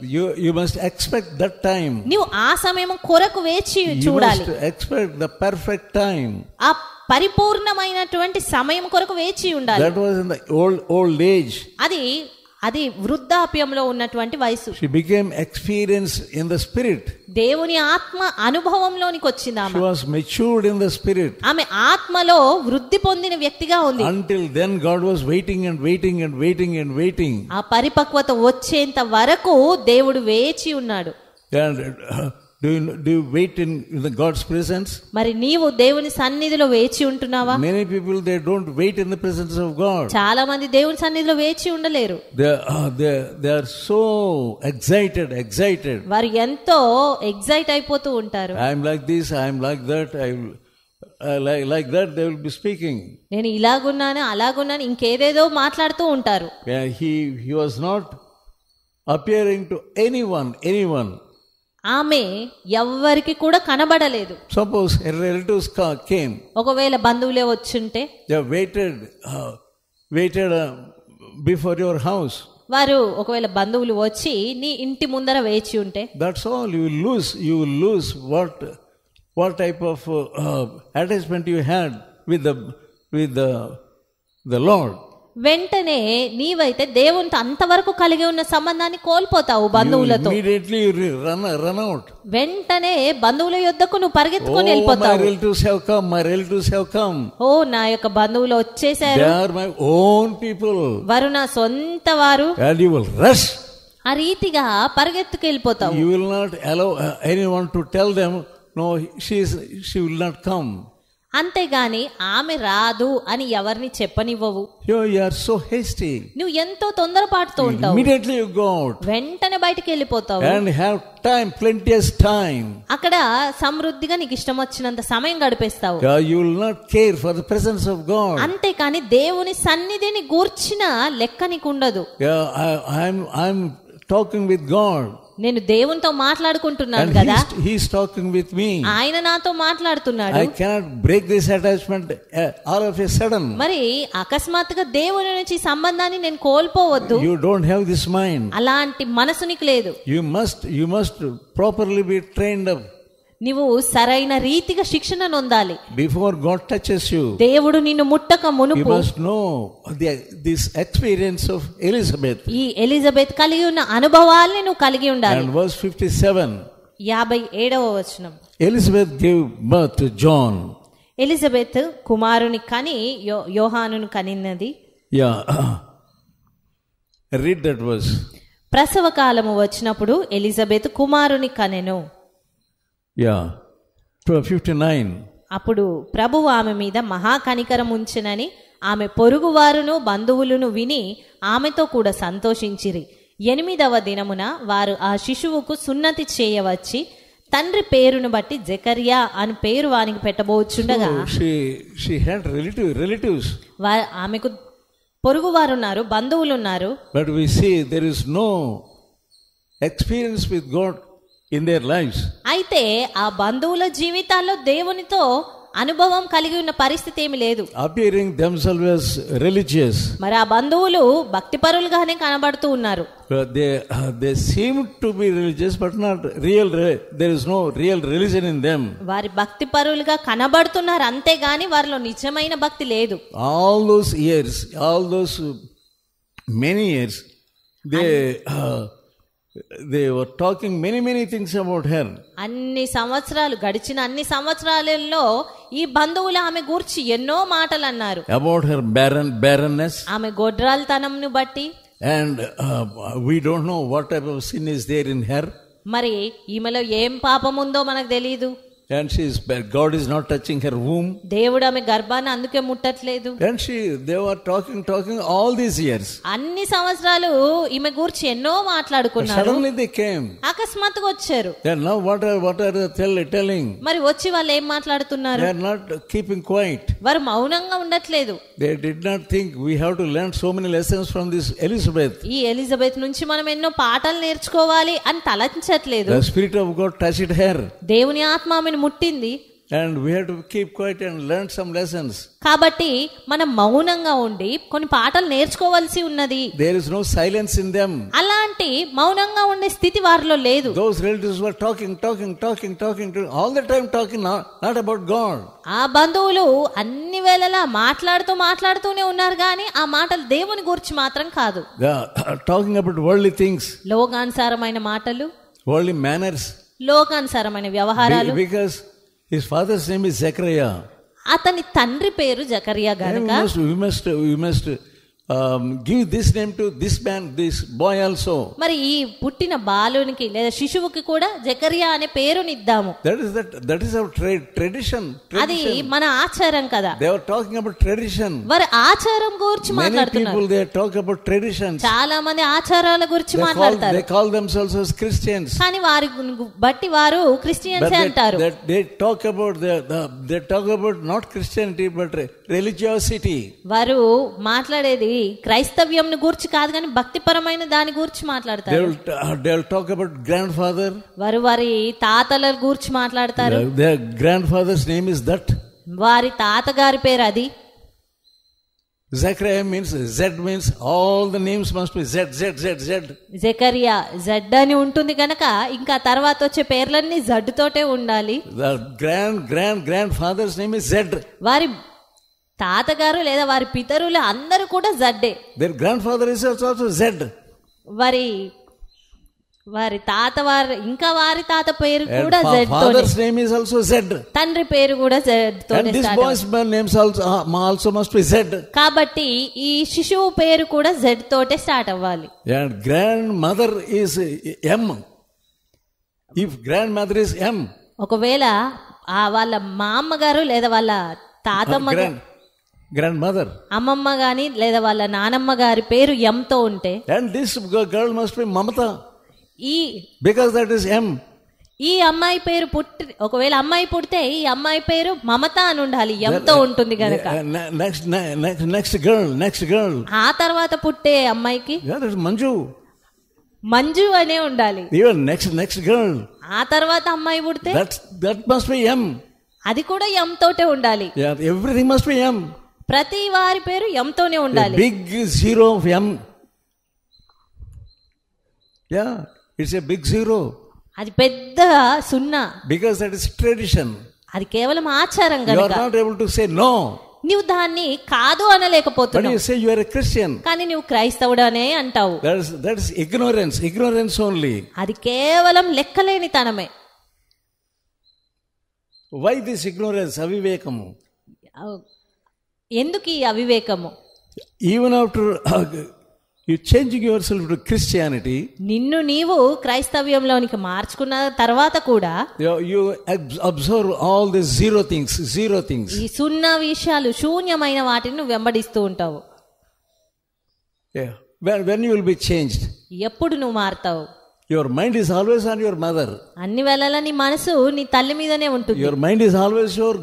S1: You must expect that time.
S2: నీవు ఆ సమయం కొరకు వేచి చూడాలి.
S1: You must expect the perfect time.
S2: ఆ పరిపూర్ణమైనటువంటి సమయం కొరకు వేచి ఉండాలి.
S1: That was in the old age.
S2: అది వృద్ధాప్యంలో ఉన్నటువంటి వయసు.
S1: She became experienced in the spirit.
S2: దేవుని ఆత్మ అనుభవంలోనికి వచ్చింది ఆమె.
S1: She was matured in the spirit.
S2: ఆమె ఆత్మలో వృద్ధి పొందిన వ్యక్తిగా ఉంది.
S1: Until then God was waiting and waiting and waiting and waiting.
S2: ఆ పరిపక్వత వచ్చేంత వరకు దేవుడు వేచి ఉన్నాడు.
S1: And do you wait in the God's presence?
S2: మరి నీవు దేవుని సన్నిధిలో వేచి ఉంటున్నావా?
S1: Many people, they don't wait in the presence of God.
S2: చాలా మంది దేవుని సన్నిధిలో వేచి ఉండలేరు.
S1: They are so excited.
S2: వారు ఎంతో ఎక్సైట్ అయిపోతూ ఉంటారు.
S1: I am like this, I am like that, like that they will be speaking.
S2: నేను ఇలాగున్నాను అలాగున్నాను ఇంకేదేదో మాట్లాడుతూ ఉంటారు.
S1: He was not appearing to anyone.
S2: ఆమె ఎవ్వరికి కూడా కనబడలేదు.
S1: Suppose relatives came.
S2: ఒకవేళ బంధువులే వచ్చుంటే
S1: they waited before your house.
S2: వారు ఒకవేళ బంధువులు వచ్చి నీ ఇంటి ముందర వేచి ఉంటే,
S1: that's all. You will lose what type of attachment you had with the Lord.
S2: వెంటనే నీవైతే దేవునితో అంతవరకు కలిగి ఉన్న సంబంధాన్ని కోల్పోతావు బంధువులతో.
S1: Immediately you run out.
S2: వెంటనే బంధువుల యొద్దకు నువ్వు పరిగెత్తుకొని వెళ్ళిపోతావు.
S1: My relatives have come.
S2: ఓ నా యొక్క బంధువులు వచ్చేసారు.
S1: They are my own people.
S2: వారు నా సొంత వారు.
S1: And you will rush.
S2: ఆ రీతిగా పరిగెత్తుకు వెళ్ళిపోతావు.
S1: You will not allow anyone to tell them no, she will not come.
S2: అంతేగాని ఆమె రాదు అని ఎవరిని చెప్పనివ్వవు.
S1: You are so hasty.
S2: నువ్వు ఎంతో తొందరపాటుతో ఉంటావు.
S1: Immediately you go out.
S2: వెంటనే బయటికి వెళ్ళిపోతావు.
S1: And have time, plenteous time.
S2: అక్కడ సమృద్ధిగా నీకు ఇష్టం వచ్చినంత సమయం గడిపేస్తావు.
S1: You will not care for the presence of God.
S2: అంతేకాని దేవుని సన్నిధిని గూర్చిన లెక్క నీకు ఉండదు.
S1: I'm talking with God.
S2: నేను దేవునితో మాట్లాడుకుంటున్నాను కదా.
S1: He is talking with me.
S2: ఆయన నాతో మాట్లాడుతున్నాడు.
S1: I cannot break this attachment all of a sudden.
S2: మరి అకస్మాత్తుగా దేవుని నుంచి సంబంధాన్ని నేను కోల్పోవద్దు.
S1: You don't have this mind.
S2: అలాంటి మనసు నీకు లేదు.
S1: You must properly be trained up.
S2: నీవు సరైన రీతిగా శిక్షణ నొందాలి.
S1: Before God touches you,
S2: దేవుడు నిన్ను ముట్టక మునుపు
S1: you must know this experience of Elizabeth.
S2: ఈ ఎలిజబెత్ కలిగి ఉన్న అనుభవాల్ని నువ్వు కలిగి ఉండాలి.
S1: And verse 57.
S2: 57వ వచనం.
S1: Elizabeth gave birth to John.
S2: Elizabeth కుమారుని కని యోహానును కనినది.
S1: Yeah. Read that verse.
S2: ప్రసవ కాలము వచ్చినప్పుడు ఎలిజబెత్ కుమారుని కనెను.
S1: Yeah. 59.
S2: అప్పుడు ప్రభువు ఆమె మీద మహా కనికరం ఉంచెనని ఆమె పొరుగువారును బంధువులను విని ఆమెతో కూడా సంతోషించిరి. 8వ దినమున వారు ఆ శిశువుకు సున్నతి చేయవచ్చి తండ్రి పేరును బట్టి జకర్యా అని పేరు వానికి పెట్టబోచుండగా,
S1: she had relatives.
S2: ఆమెకు పొరుగువారు ఉన్నారు, బంధువులు ఉన్నారు.
S1: But we see there is no experience with God in their lives.
S2: అయితే ఆ బంధువుల జీవితాల్లో దేవునితో అనుభవం కలిగి ఉన్న పరిస్థితి ఏమీ లేదు.
S1: Appearing themselves as religious.
S2: మరి ఆ బంధువులు భక్తిపరులుగానే కనబడుతూ ఉన్నారు.
S1: They seem to be religious but not real. There is no real religion in them.
S2: వారి భక్తిపరులుగా కనబడుతున్నారు, అంతేగాని వారిలో నిజమైన భక్తి లేదు.
S1: All those many years they were talking many things about her.
S2: అన్ని సంవత్సరాలు గడిచిన అన్ని సంవత్సరాలలో ఈ బంధువులు ఆమె గూర్చి ఎన్నో మాటలు అన్నారు.
S1: About her barrenness.
S2: ఆమె గొడ్రాల్తనంను బట్టి.
S1: And we don't know what type of sin is there in her.
S2: మరి ఈమెలో ఏం పాపం ఉందో మనకు తెలియదు.
S1: And God is not touching her womb.
S2: దేవుడు ఆమె గర్భాన్ని అందుకే ముట్టట్లేదు.
S1: And they were talking all these years.
S2: అన్ని సంవత్సరాలు ఈమె గురించి ఎన్నో మాట్లాడుకున్నారు.
S1: Suddenly they came.
S2: అకస్మాత్తుగా వచ్చారు.
S1: Then now what are they telling?
S2: మరి వచ్చి వాళ్ళు ఏం మాట్లాడుతున్నారు?
S1: They are not keeping quiet.
S2: వారు మౌనంగా ఉండట్లేదు.
S1: They did not think we have to learn so many lessons from this Elizabeth.
S2: ఈ ఎలిజబెత్ నుంచి మనం ఎన్నో పాఠాలు నేర్చుకోవాలి అని తలంచట్లేదు.
S1: The Spirit of God touched her.
S2: దేవుని ఆత్మ ఆమెను ముట్టింది.
S1: And we have to keep quiet and learn some lessons.
S2: కాబట్టి మనం మౌనంగా ఉండి కొన్ని పాఠాలు నేర్చుకోవాల్సి ఉన్నది.
S1: There is no silence in them.
S2: అలాంటి మౌనంగా ఉండే స్థితి వారిలో లేదు.
S1: Those relatives were talking all the time, talking not about God.
S2: ఆ బంధువులు అన్ని వేళలా మాట్లాడుతూనే ఉన్నారు కానీ ఆ మాటలు దేవుని గురించి మాత్రం కాదు.
S1: Talking about worldly things.
S2: లోకానుసారమైన మాటలు,
S1: worldly manners,
S2: లోకానుసారమైన వ్యవహారాలు.
S1: Because his father's name is Zechariah.
S2: అతని తండ్రి పేరు జకరియా గనుక
S1: we must give this name to this man, this boy also.
S2: మరి ఈ పుట్టిన బాలునికి లేదా శిశువుకి కూడా జకరియా అనే పేరునిద్దాము.
S1: That is our tradition.
S2: అది మన ఆచారం కదా.
S1: They were talking about tradition.
S2: వారు ఆచారం గురించి మాట్లాడుతున్నారు.
S1: Many people, they talk about traditions.
S2: చాలా మంది ఆచారాల గురించి మాట్లాడతారు.
S1: They call themselves as Christians.
S2: కానీ వారి బట్టి వారు క్రిస్టియన్స్ అంటారు.
S1: They talk about not Christianity but religiosity.
S2: వారు మాట్లాడేది క్రైస్తవ్యంను గురించి కాదు కానీ భక్తిపరమైన దాని గురించి మాట్లాడతారు.
S1: They will talk about grandfather.
S2: వారి తాతల గురించి మాట్లాడతారు.
S1: Their grandfather's name is that.
S2: వారి తాతగారి పేరు అది.
S1: Zechariah means Z means all the names must be Z.
S2: Zakaria Z అని ఉంటుంది కనుక ఇంకా తర్వాత వచ్చే పేర్లన్నీ జడ్ తోటే ఉండాలి.
S1: The grandfather's name is Z.
S2: వారి తాతగారు లేదా వారి పితరులు అందరూ కూడా జడ్డే.
S1: Their grandfather is also Z.
S2: వారి తాత పేరు కూడా జెడ్ తోనే.
S1: Father's name is also Z.
S2: తండ్రి పేరు కూడా జెడ్ తోనే
S1: start. And this boy's names also must be Z.
S2: కాబట్టి ఈ శిశువు పేరు కూడా జెడ్ తోటే స్టార్ట్ అవ్వాలి.
S1: And grandmother is M. If grandmother is M,
S2: ఒకవేళ వాళ్ళ మా అమ్మగారు లేదా వాళ్ళ తాతమ్మ
S1: grandmother,
S2: అమ్మమ్మ గాని లేదా వాళ్ళ నానమ్మ గారి పేరు M తో ఉంటే,
S1: and this girl must be Mamata, because that is M.
S2: ఈ అమ్మాయి పేరు ఒకవేళ అమ్మాయి పుడితే ఈ అమ్మాయి పేరు మమత అని ఉండాలి, M తో ఉంటుంది గనక.
S1: next girl
S2: ఆ తర్వాత పుట్టే అమ్మాయికి మంజు అనే ఉండాలి.
S1: even next girl,
S2: ఆ తర్వాత అమ్మాయి పుడితే
S1: that must be M.
S2: అది కూడా M తోటే ఉండాలి.
S1: everything must be M.
S2: ప్రతి వారి పేరు M తోనే ఉండాలి.
S1: big zero of M. It's a big zero.
S2: అది పెద్ద సున్నా.
S1: because that is tradition.
S2: అది కేవలం ఆచారం గనుక.
S1: you are not able to say no.
S2: నీవు దాన్ని కాదు అనలేకపోతున్నావు.
S1: but you say you are a Christian.
S2: కానీ నువ్వు క్రైస్తవుడు అనే అంటావు.
S1: that is ignorance only.
S2: అది కేవలం లెక్కలేనితనమే.
S1: why this ignorance, avivekamu?
S2: ఎందుకు ఈ అవివేకము?
S1: even after you changing yourself to Christianity,
S2: నిన్ను నీవు క్రైస్తవ్యంలోనికి మార్చుకున్న తర్వాత కూడా
S1: you observe all the zero things.
S2: ఈ సున్నా విషయాలు, శూన్యమైన వాటిని నువ్వు వెంబడిస్తూ ఉంటావు.
S1: when you will be changed?
S2: ఎప్పుడు నువ్వు మారుతావు?
S1: your mind is always on your mother.
S2: అన్ని వేళలా నీ మనసు నీ తల్లి మీదనే ఉంటుంది.
S1: your mind is always your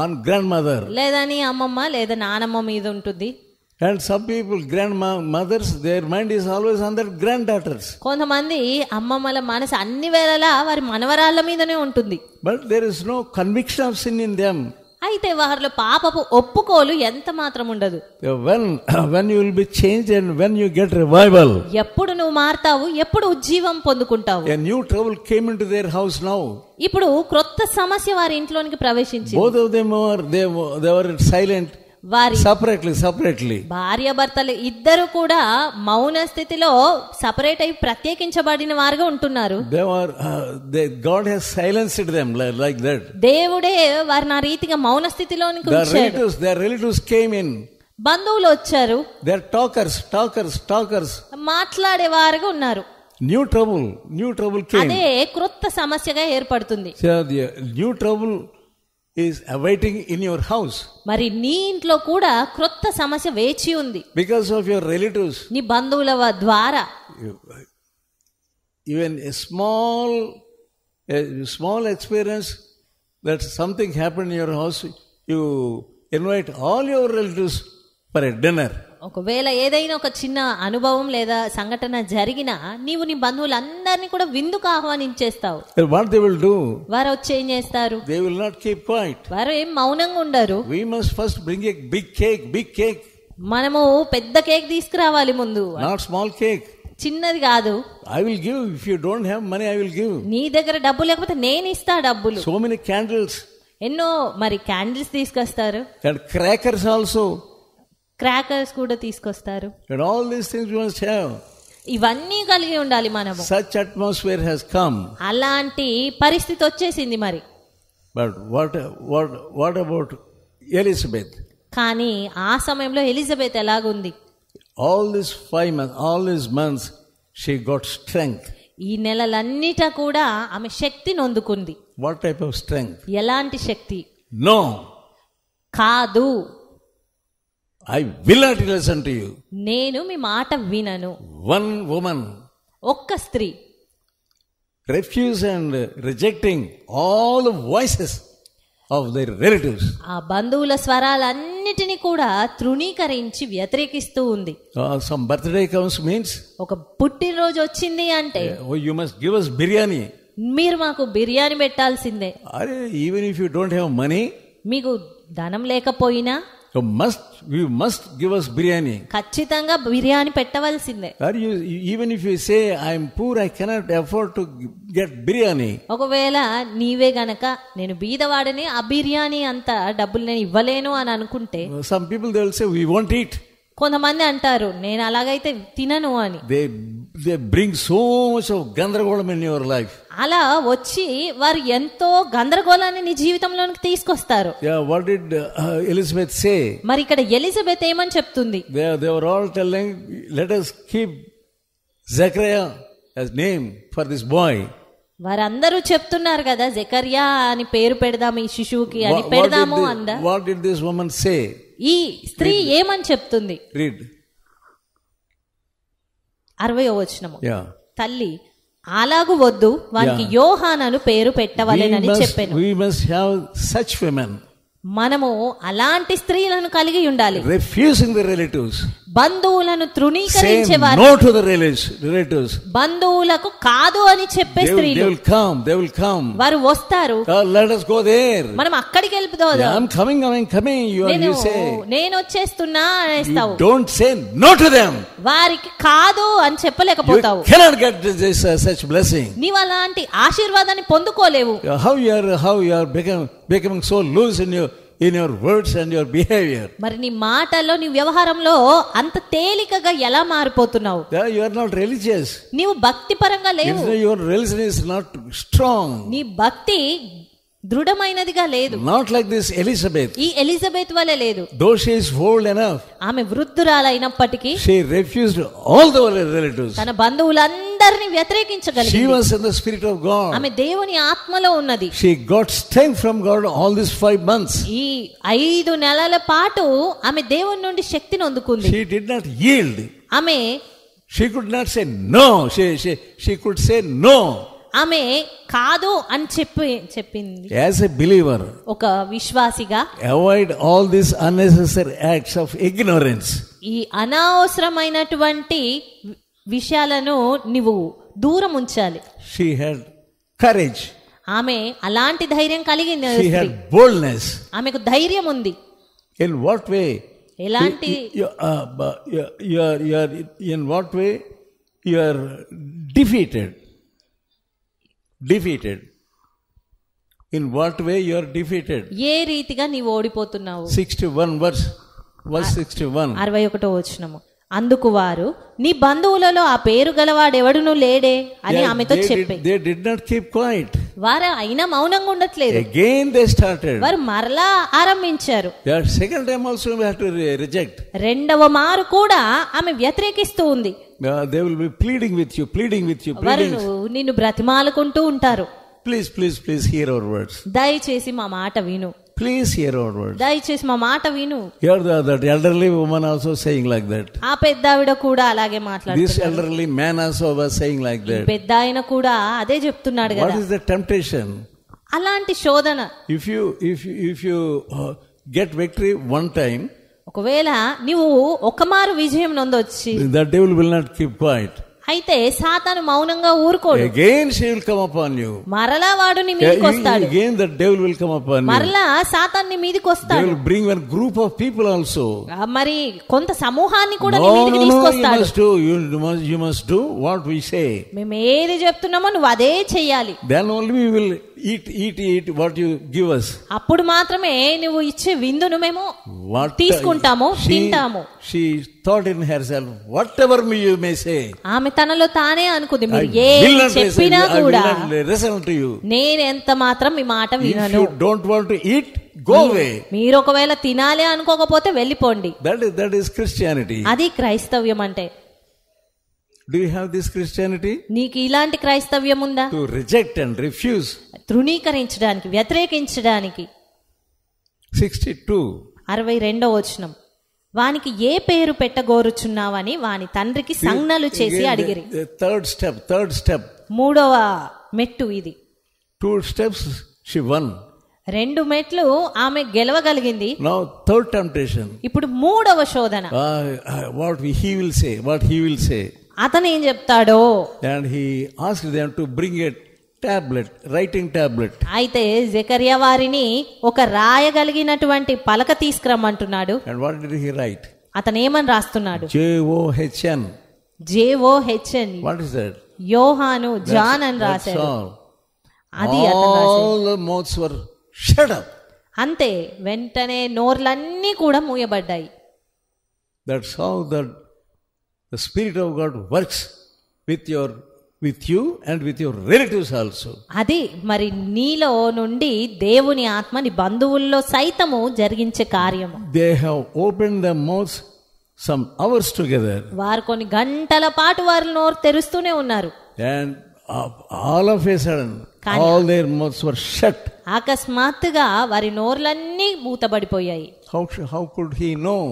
S1: on grandmother.
S2: లేదా నీ అమ్మమ్మ లేదా నానమ్మ మీద ఉంటుంది.
S1: and some people, grandmothers, their mind is always on their granddaughters.
S2: కొంతమంది అమ్మమ్మల మనసు అన్ని వేళలా వారి మనవరాళ్ళ మీదనే ఉంటుంది.
S1: but there is no conviction of sin in them.
S2: అయితే వారిలో పాపపు ఒప్పుకోలు ఎంత మాత్రం ఉండదు.
S1: when you will be changed and when you get revival,
S2: ఎప్పుడు నువ్వు మారతావు, ఎప్పుడు ఉజ్జీవం పొందుకుంటావు.
S1: a new trouble came into their house now.
S2: ఇప్పుడు క్రొత్త సమస్య వారి ఇంట్లోనికి ప్రవేశించింది.
S1: both of them were silent.
S2: వారి
S1: separately
S2: భార్య భర్తలు ఇద్దరు కూడా మౌన స్థితిలో సెపరేట్ అయి ప్రత్యేకించబడిన వారుగా ఉంటున్నారు.
S1: God has silenced them like that.
S2: దేవుడే వారిని ఆ రీతిగా మౌన స్థితిలోనికి ఉంచాడు.
S1: their relatives came in.
S2: బంధువులు వచ్చారు.
S1: they are talkers
S2: మాట్లాడేవారుగా ఉన్నారు.
S1: new trouble came.
S2: అదే క్రొత్త సమస్యగా ఏర్పడుతుంది.
S1: so the new trouble is awaiting in your house.
S2: మరి నీ ఇంట్లో కూడా క్రొత్త సమస్య వేచి ఉంది.
S1: because of your relatives.
S2: నీ బంధువుల ద్వారా
S1: even a small experience that something happened in your house, you invite all your relatives for a dinner.
S2: ఒకవేళ ఏదైనా ఒక చిన్న అనుభవం లేదా సంఘటన జరిగినా నీవు నీ బంధువులందరినీ కూడా విందుకు ఆహ్వానించేస్తావు.
S1: What they will do?
S2: వారు వచ్చి ఏం చేస్తారు?
S1: They will not keep quiet.
S2: వారు ఏం మౌనంగా ఉండరు.
S1: We must first bring a big cake.
S2: మనము పెద్ద కేక్ తీసుకురావాలి ముందు,
S1: Not small cake.
S2: చిన్నది కాదు.
S1: I will give. If you don't have money, I will give.
S2: నీ దగ్గర డబ్బు లేకపోతే నేను ఇస్తా డబ్బులు.
S1: So many candles.
S2: ఎన్నో మరి క్యాండిల్స్ తీసుకొస్తారు.
S1: And crackers also.
S2: క్రాకర్స్ కూడా తీసుకొస్తారు.
S1: And all these things we must have.
S2: ఇవన్నీ కలిగి ఉండాలి మనము.
S1: Such atmosphere has come.
S2: అలాంటి పరిస్థితి వచ్చేసింది మరి.
S1: But what about Elizabeth?
S2: కానీ ఆ సమయంలో ఎలిజబెత్ ఎలాగుంది?
S1: All these months she got strength.
S2: ఈ నెలలన్నిట కూడా ఆమె శక్తిని అందుకుంది.
S1: What type of strength?
S2: ఎలాంటి శక్తి?
S1: No.
S2: కాదు.
S1: I will not listen to you.
S2: నేను మీ మాట వినను.
S1: One woman.
S2: ఒక్క స్త్రీ.
S1: Refuse and rejecting all the voices of their relatives.
S2: ఆ బంధువుల స్వరాలన్నిటిని కూడా తృణీకరించి వ్యతిరేకిస్తూ ఉంది.
S1: Some birthday comes means
S2: ఒక పుట్టినరోజు వచ్చింది అంటే
S1: you must give us biryani.
S2: మీరు మాకు బిర్యానీ పెట్టాల్సిందే.
S1: Even if you don't have money,
S2: మీకు ధనం లేకపోయినా
S1: you must give us biryani.
S2: ఖచ్చితంగా biryani పెట్టవలసిందే.
S1: Even if you say I am poor, I cannot afford to get biryani.
S2: ఒకవేళ నీవే గనక నేను బీదవాడని ఆ బిర్యానీ అంత డబ్బులు నేను ఇవ్వలేను అని అనుకుంటే,
S1: some people they will say we won't eat.
S2: కొంతమంది అంటారు నేను అలాగైతే తినను అని.
S1: They bring so much of గందరగోళం in your life.
S2: అలా వచ్చి వారు ఎంతో గందరగోళాన్ని నీ జీవితంలోనికి తీసుకొస్తారు.
S1: What did Elizabeth say?
S2: మరి ఇక్కడ ఎలిజబెత్ ఏమని చెప్తుంది?
S1: They were all telling, let us keep Zechariah as name for this boy.
S2: వారందరూ చెప్తున్నారు కదా, జకర్యా అని పేరు పెడదాము ఈ శిశువుకి అని పెడదాము అందా.
S1: What did this woman say?
S2: ఈ స్త్రీ ఏమని చెప్తుంది?
S1: Read.
S2: 60వ వచనము. తల్లి అలాగు వద్దు, వారికి యోహానను పేరు పెట్టవలెనని చెప్పెను.
S1: We must have such women.
S2: మనము అలాంటి స్త్రీలను కలిగి ఉండాలి.
S1: Refusing the relatives.
S2: బంధువులను తృణీకరించేవారు.
S1: Say no to the relatives.
S2: బంధువులకు కాదు అని చెప్పే స్త్రీలు.
S1: They will come.
S2: వారు వస్తారు.
S1: Let us go there.
S2: మనం అక్కడికి వెళ్ళిపోదాం.
S1: I'm coming. You say.
S2: నేను వచ్చేస్తున్నా అనేస్తావు.
S1: Don't say no to them.
S2: వారికి కాదు అని చెప్పలేకపోతావు.
S1: You cannot get such blessing.
S2: నీవు అలాంటి ఆశీర్వాదాన్ని పొందుకోలేవు.
S1: How you are becoming so loose in your words and your behavior.
S2: మరి నీ మాటల్లో నీ వ్యవహారంలో అంత తేలికగా ఎలా మారిపోతున్నావు?
S1: You are not religious.
S2: నీవు భక్తి పరంగా లేవు.
S1: Your religion is not strong.
S2: నీ భక్తి దృఢమైనదిగా లేదు.
S1: Not like this Elizabeth.
S2: ఈ ఎలిజబెత్ వలె లేదు.
S1: Though she is old enough,
S2: ఆమె వృద్ధురాలైనప్పటికీ
S1: she refused all the relatives.
S2: తన బంధువులందరిని వ్యతిరేకించగలిగింది.
S1: She was in the spirit of God.
S2: ఆమె దేవుని ఆత్మలో ఉన్నది.
S1: She got strength from God all these 5 months.
S2: ఈ 5 నెలల పాటు ఆమె దేవుని నుండి శక్తిని అందుకుంది.
S1: She did not yield. She could not say no. She could say no.
S2: ఆమె కాదు అని చెప్పింది.
S1: As a believer,
S2: ఒక విశ్వాసిగా
S1: avoid all these unnecessary acts of ignorance.
S2: ఈ అనవసరమైనటువంటి విషయాలను నీవు దూరం ఉంచాలి.
S1: She had courage.
S2: ఆమె అలాంటి ధైర్యం కలిగింది.
S1: She had boldness.
S2: ఆమెకు ధైర్యం ఉంది.
S1: In what way?
S2: ఎలాంటి
S1: in what way you are defeated? In what way you are defeated?
S2: ఏ రీతిగా నీవు ఓడిపోతున్నావు?
S1: 61 verse 61.
S2: 61వ వచనము. అందుకు వారు నీ బంధువులలో ఆ పేరు గలవాడెవడును లేడే అని ఆమెతో చెప్పి.
S1: They did not keep quiet.
S2: వారు అయినా మౌనంగా ఉండట్లేదు.
S1: Again they started.
S2: వారు మరలా ఆరంభించారు.
S1: Second time also we have to reject.
S2: రెండవ మారు కూడా ఆమె వ్యతిరేకిస్తూ ఉంది.
S1: They will be pleading with you.
S2: వారు నిన్ను బ్రతిమాలుకుంటూ ఉంటారు.
S1: Please hear our words.
S2: దయచేసి మా మాట విను.
S1: Please hear our words.
S2: దయచేసి మా మాట విను.
S1: Here that elderly woman also saying like that.
S2: ఆ పెద్దావిడ కూడా అలాగే మాట్లాడుతున్నారు.
S1: This elderly man also was saying like that.
S2: పెద్దాయన కూడా అదే చెప్తున్నాడు కదా.
S1: What is the temptation?
S2: అలాంటి శోధన.
S1: If you get victory one time,
S2: ఒకవేళ నీవు ఒకమారు విజయం నొందొచ్చి
S1: the devil will not keep quiet.
S2: అయితే సాతాను మౌనంగా ఊరుకోడు.
S1: Again she will come upon you.
S2: మరలా వాడు నీ మీదకి వస్తాడు.
S1: Again the devil will come upon you.
S2: మరలా సాతాను నీ మీదకి వస్తాడు.
S1: They will bring one group of people also.
S2: మరి కొంత సమూహాన్ని కూడా నీ మీదకి తీసుకొస్తాడు.
S1: You must do what we say.
S2: మేము ఏది చెప్తున్నామో నువ్వు అదే చెయ్యాలి.
S1: Then only we will eat what you give us.
S2: అప్పుడు మాత్రమే నువ్వు ఇచ్చే విందును మేము తీసుకుంటాము, తింటాము.
S1: She thought in herself, whatever you may say.
S2: ఆమె తనలో తానే అనుకుంది, మీరు ఏం చెప్పినా కూడా నేను ఎంత మాత్రం మీ మాట వినను.
S1: If you don't want to eat, go away.
S2: మీరు ఒకవేళ తినాలి అనుకోకపోతే వెళ్ళిపోండి.
S1: That is Christianity.
S2: అది క్రైస్తవ్యం అంటే.
S1: Do you have this Christianity?
S2: నీకు ఇలాంటి క్రైస్తవ్యం ఉందా?
S1: To reject and refuse.
S2: తృణీకరించడానికి, వ్యతిరేకించడానికి. 62వ వచనం. వానికి ఏ పేరు పెట్టగోరుచున్నావని వాని తండ్రికి సంజ్ఞలు చేసి అడిగిరి.
S1: Third step.
S2: 3వ మెట్టు ఇది.
S1: 2 steps she won.
S2: 2 మెట్లు ఆమె గెలవగలిగింది.
S1: Now third temptation.
S2: ఇప్పుడు 3వ శోధన.
S1: What he will say.
S2: అతను ఏం చెప్తాడో.
S1: And he asked them to bring a writing tablet.
S2: అయితే జకర్యా వారిని ఒక రాయగలిగినటువంటి పలక తీసుకురమ్మంటున్నాడు.
S1: And what did he write?
S2: అతను ఏమని రాస్తున్నాడు?
S1: JOHN.
S2: What
S1: is that?
S2: యోహాను, జాన్ అని రాశాడు. అది
S1: all the mouths were shut up.
S2: అంతే, వెంటనే నోర్లన్నీ కూడా మూయబడ్డాయి.
S1: That's how the Spirit of God works with you and with your relatives also.
S2: అది మరి నీలో నుండి దేవుని ఆత్మ నీ బంధువుల్లో సైతము జరిగించే కార్యము.
S1: They have opened their mouths some hours together.
S2: వారు కొన్ని గంటల పాటు వారి నోరు తెరుస్తూనే ఉన్నారు.
S1: And all of a sudden all their mouths were shut.
S2: అకస్మాత్తుగా వారి నోర్లన్నీ మూతబడిపోయాయి.
S1: How could he know?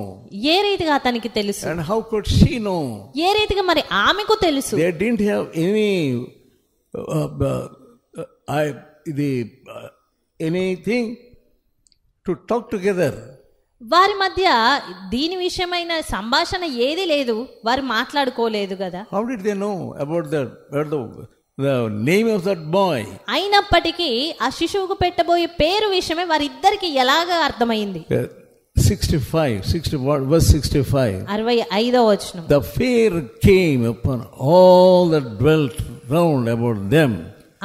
S2: ఏ రీతిగా అతనికి తెలుసు?
S1: And how could she know?
S2: ఏ రీతిగా మరి ఆమెకు తెలుసు?
S1: They didn't have anything to talk together.
S2: వారి మధ్య దీని విషయమైన సంభాషణ ఏది లేదు, వారు మాట్లాడుకోలేదు కదా.
S1: How did they know about the name of that boy?
S2: అయినప్పటికీ ఆ శిశువుకు పెట్టబోయే పేరు విషయమే వారిద్దరికి ఎలాగా అర్థమైంది.
S1: 65 verse 65.
S2: 65వ వచనం.
S1: The fear came upon all that dwelt round about them.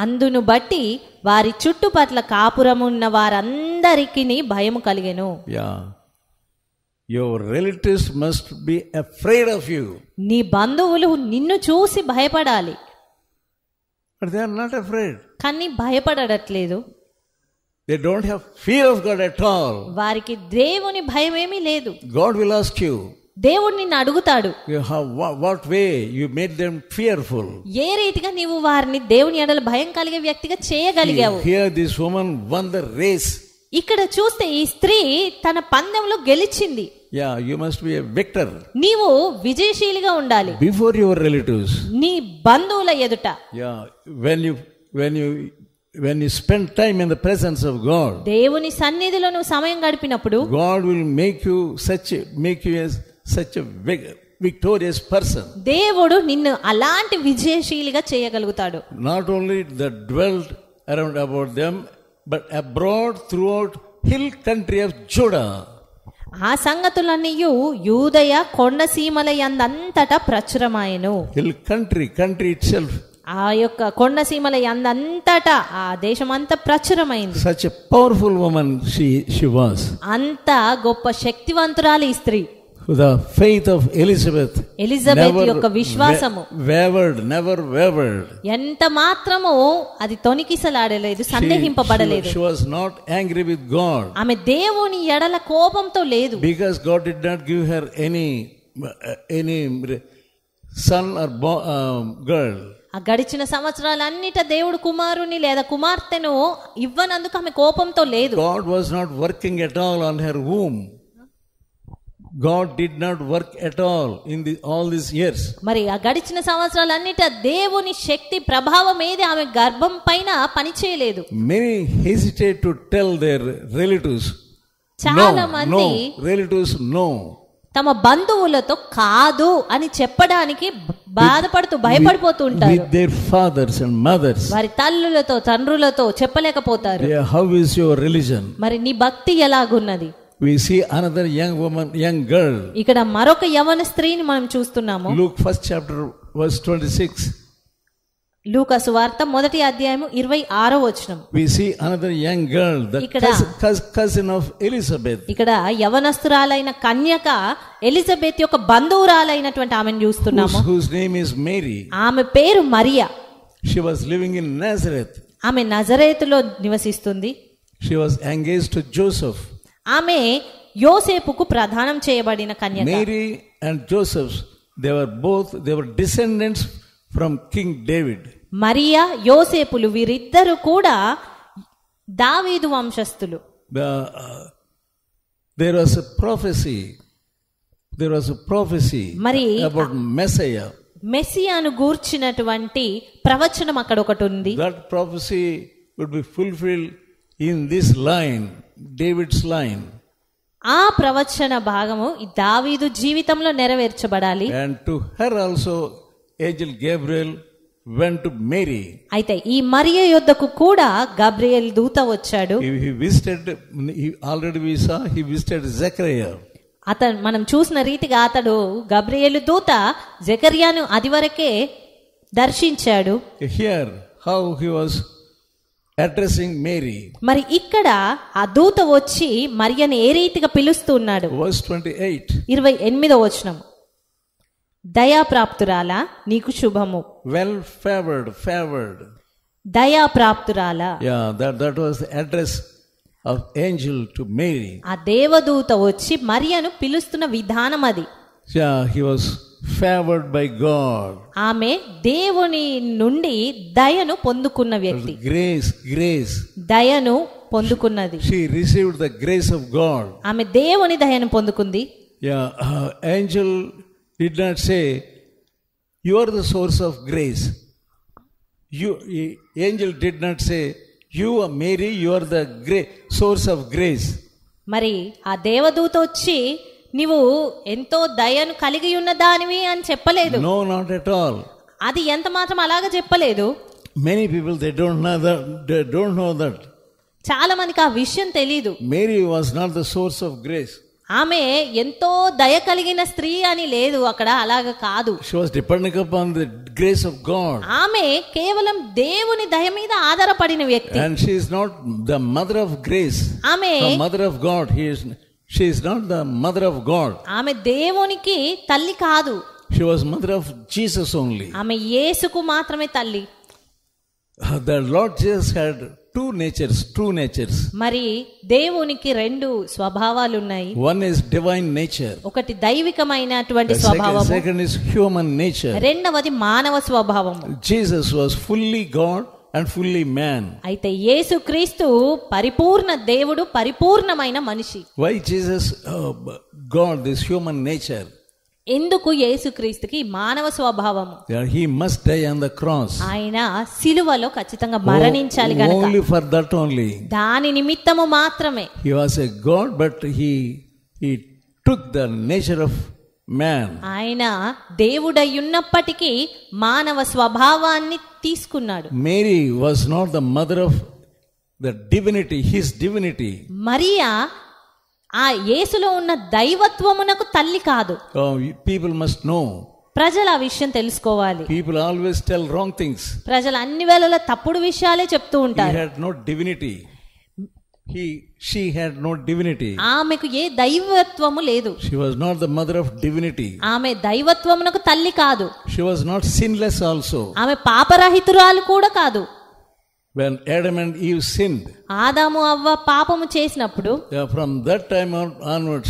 S2: అందును బట్టి వారి చుట్టుపట్ల కాపురమున్న వారందరికీ భయము కలిగెను.
S1: Your relatives must be afraid of you.
S2: నీ బంధువులు నిన్ను చూసి భయపడాలి.
S1: But they are not afraid.
S2: కానీ భయపడట్లేదు.
S1: They don't have fear of God at all.
S2: వారికి దేవుని భయం ఏమీ లేదు.
S1: God will ask you.
S2: దేవుడు నిన్ను అడుగుతాడు.
S1: What way you made them fearful?
S2: ఏ రీతిగా నీవు వారిని దేవుని ఎడల భయం కలిగే వ్యక్తిగా చేయగలిగావు?
S1: Here this woman won the race.
S2: ఇక్కడ చూస్తే ఈ స్త్రీ తన పందెంలో గెలిచింది.
S1: You must be a victor.
S2: నీవు విజయశీలిగా ఉండాలి.
S1: Before your relatives.
S2: నీ బంధువుల ఎదుట.
S1: When you spend time in the presence of God,
S2: దేవుని సన్నిధిలో నువ్వు సమయం గడిపినప్పుడు
S1: God will make you such a victorious person.
S2: దేవుడు నిన్ను అలాంటి విజయశీలిగా చేయగలుగుతాడు.
S1: Not only that dwelt around about them, but abroad throughout hill country of Judah.
S2: ఆ సంగతులన్నీ యూదయ కొండ సీమల యందంతటా ప్రచురమాయెను.
S1: Hill country itself.
S2: ఆ యొక్క కొండ సీమల యందంతటా ఆ దేశమంతా ప్రచురమైంది.
S1: Such a powerful woman she was.
S2: అంత గొప్ప శక్తివంతురాలు ఈ స్త్రీ.
S1: The faith of Elizabeth
S2: యొక్క విశ్వాసము
S1: never wavered.
S2: ఎంత మాత్రము అది తొణికిసలాడలేదు, సందేహింపబడలేదు.
S1: She was not angry with God.
S2: ఆమె దేవుని ఎడల కోపంతో లేదు.
S1: Because God did not give her any son or girl.
S2: ఆ గడిచిన సంవత్సరాలన్నిట దేవుడు కుమారుని లేదా కుమార్తెను ఇవ్వనందుకు ఆమె కోపంతో లేదు.
S1: God was not working at all on her womb. God did not work at all in all these years.
S2: మరి ఆ గడిచిన సంవత్సరాలన్నిట దేవుని శక్తి ప్రభావం ఏది ఆమె గర్భం పైన పని చేయలేదు.
S1: Many hesitate to tell their relatives
S2: చాలా మంది
S1: relatives no.
S2: తమ బంధువులతో కాదు అని చెప్పడానికి బాధపడుతూ భయపడిపోతూ ఉంటారు.
S1: With their fathers and mothers.
S2: వారి తల్లులతో తండ్రులతో చెప్పలేకపోతారు.
S1: How is your religion?
S2: మరి నీ భక్తి ఎలాగున్నది?
S1: We see another young woman, young girl.
S2: ఇక్కడ మరొక యవన స్త్రీని మనం చూస్తున్నాము.
S1: Luke 1st chapter verse 26.
S2: లూకా సువార్త 1వ అధ్యాయము 26వ వచనం.
S1: We see another young girl, the cousin of Elizabeth.
S2: ఇక్కడ యవనస్తురాలైన కన్యక ఎలిజబెత్ యొక్క బంధువురాలైనటువంటి ఆమెను చూస్తున్నాము.
S1: Whose name is Mary.
S2: ఆమె పేరు Mariya.
S1: She was living in Nazareth.
S2: ఆమె నజరేతులో నివసిస్తుంది.
S1: She was engaged to Joseph.
S2: ఆమె యోసేపుకు ప్రదానం చేయబడిన కన్యక.
S1: Mary and Joseph, they were descendants from King David.
S2: Mariya యోసేపులు వీరిద్దరు కూడా దావీదు వంశస్థులు.
S1: There was a prophecy
S2: మరి
S1: about Messiah.
S2: మెస్సియాను గూర్చినటువంటి ప్రవచనం అక్కడ ఒకటి ఉంది.
S1: That prophecy would be fulfilled in this line, David's line.
S2: ఆ ప్రవచన భాగము దావీదు జీవితంలో నెరవేర్చబడాలి.
S1: And to her also angel Gabriel went to Mary.
S2: అయితే ఈ మరియ యొద్దకు కూడా గబ్రియేల్ దూత వచ్చాడు.
S1: He visited Zechariah.
S2: మనం చూసిన రీతిగా అతడు గబ్రియేలు దూత జకర్యాను అదివరకే దర్శించాడు.
S1: Here how he was addressing Mary.
S2: మరి ఇక్కడ ఆ దూత వచ్చి మరియను ఏ రీతిగా పిలుస్తున్నాడు.
S1: Verse 28.
S2: 28వ వచనం. దయాప్రాప్తురాలా నీకు శుభము.
S1: Well favored.
S2: దయాప్రాప్తురాలా.
S1: Yeah, that was the address of angel to Mary.
S2: ఆ దేవదూత వచ్చి మరియను పిలుస్తున్న విధానం అది.
S1: Yeah, he was favored by God.
S2: ఆమె దేవుని నుండి దయను పొందుకున్న వ్యక్తి.
S1: Grace.
S2: దయను పొందుకున్నది.
S1: She received the grace of God.
S2: ఆమె దేవుని దయను పొందుకుంది.
S1: Yeah, angel did not say you are the source of grace. Angel did not say you are Mary, you are the source of grace.
S2: మరి ఆ దేవదూత వచ్చి నీవు ఎంతో దయను కలిగి ఉన్న దానివి అని చెప్పలేదు.
S1: No, not at all.
S2: అది ఎంత మాత్రం అలాగా చెప్పలేదు.
S1: Many people they don't know that.
S2: చాలా మందికి ఆ విషయం తెలీదు.
S1: Mary was not the source of grace.
S2: ఆమె ఎంతో దయ కలిగిన స్త్రీ అని లేదు అక్కడ, అలాగా కాదు.
S1: She was depending upon the grace of God.
S2: ఆమె కేవలం దేవుని దయ మీద ఆధారపడిన వ్యక్తి.
S1: And she is not the mother of grace.
S2: ఆమె
S1: the mother of God. She is not the mother of God.
S2: ఆమె దేవునికి తల్లి కాదు.
S1: She was mother of Jesus only.
S2: ఆమె యేసుకు మాత్రమే తల్లి.
S1: The Lord Jesus had true natures.
S2: మరి దేవునికి రెండు స్వభావాలు ఉన్నాయి.
S1: One is divine nature.
S2: ఒకటి దైవికమైనటువంటి స్వభావము.
S1: Second is human nature.
S2: రెండవది మానవ స్వభావము.
S1: Jesus was fully God and fully man.
S2: అయితే యేసుక్రీస్తు పరిపూర్ణ దేవుడు, పరిపూర్ణమైన మనిషి.
S1: Why Jesus God this human nature?
S2: ఎందుకు యేసుక్రీస్తుకి మానవ స్వభావము?
S1: He must die on the cross.
S2: ఆయన సిలువలో ఖచ్చితంగా మరణించాలి గనుక.
S1: Only for that only.
S2: దాని నిమిత్తము మాత్రమే.
S1: He was a God, but he took the nature of man.
S2: ఆయన దేవుడై ఉన్నప్పటికీ మానవ స్వభావాన్ని తీసుకున్నాడు.
S1: Mary was not the mother of the divinity, his divinity.
S2: Mariya ఆ యేసులో ఉన్న దైవత్వమునకు తల్లి కాదు.
S1: People must know.
S2: ప్రజలు ఆ విషయం తెలుసుకోవాలి.
S1: People always tell wrong things.
S2: ప్రజలు అన్ని వేళలా తప్పుడు విషయాలే చెప్తూ ఉంటారు.
S1: He had no divinity. She had no divinity.
S2: ఆమెకు ఏ దైవత్వము లేదు.
S1: She was not the mother of divinity.
S2: ఆమె దైవత్వమునకు తల్లి కాదు.
S1: She was not sinless also.
S2: ఆమె పాపరహితురాలు కూడా కాదు.
S1: When Adam and Eve sinned,
S2: ఆదాము అవ్వ పాపము చేసినప్పుడు,
S1: from that time onwards,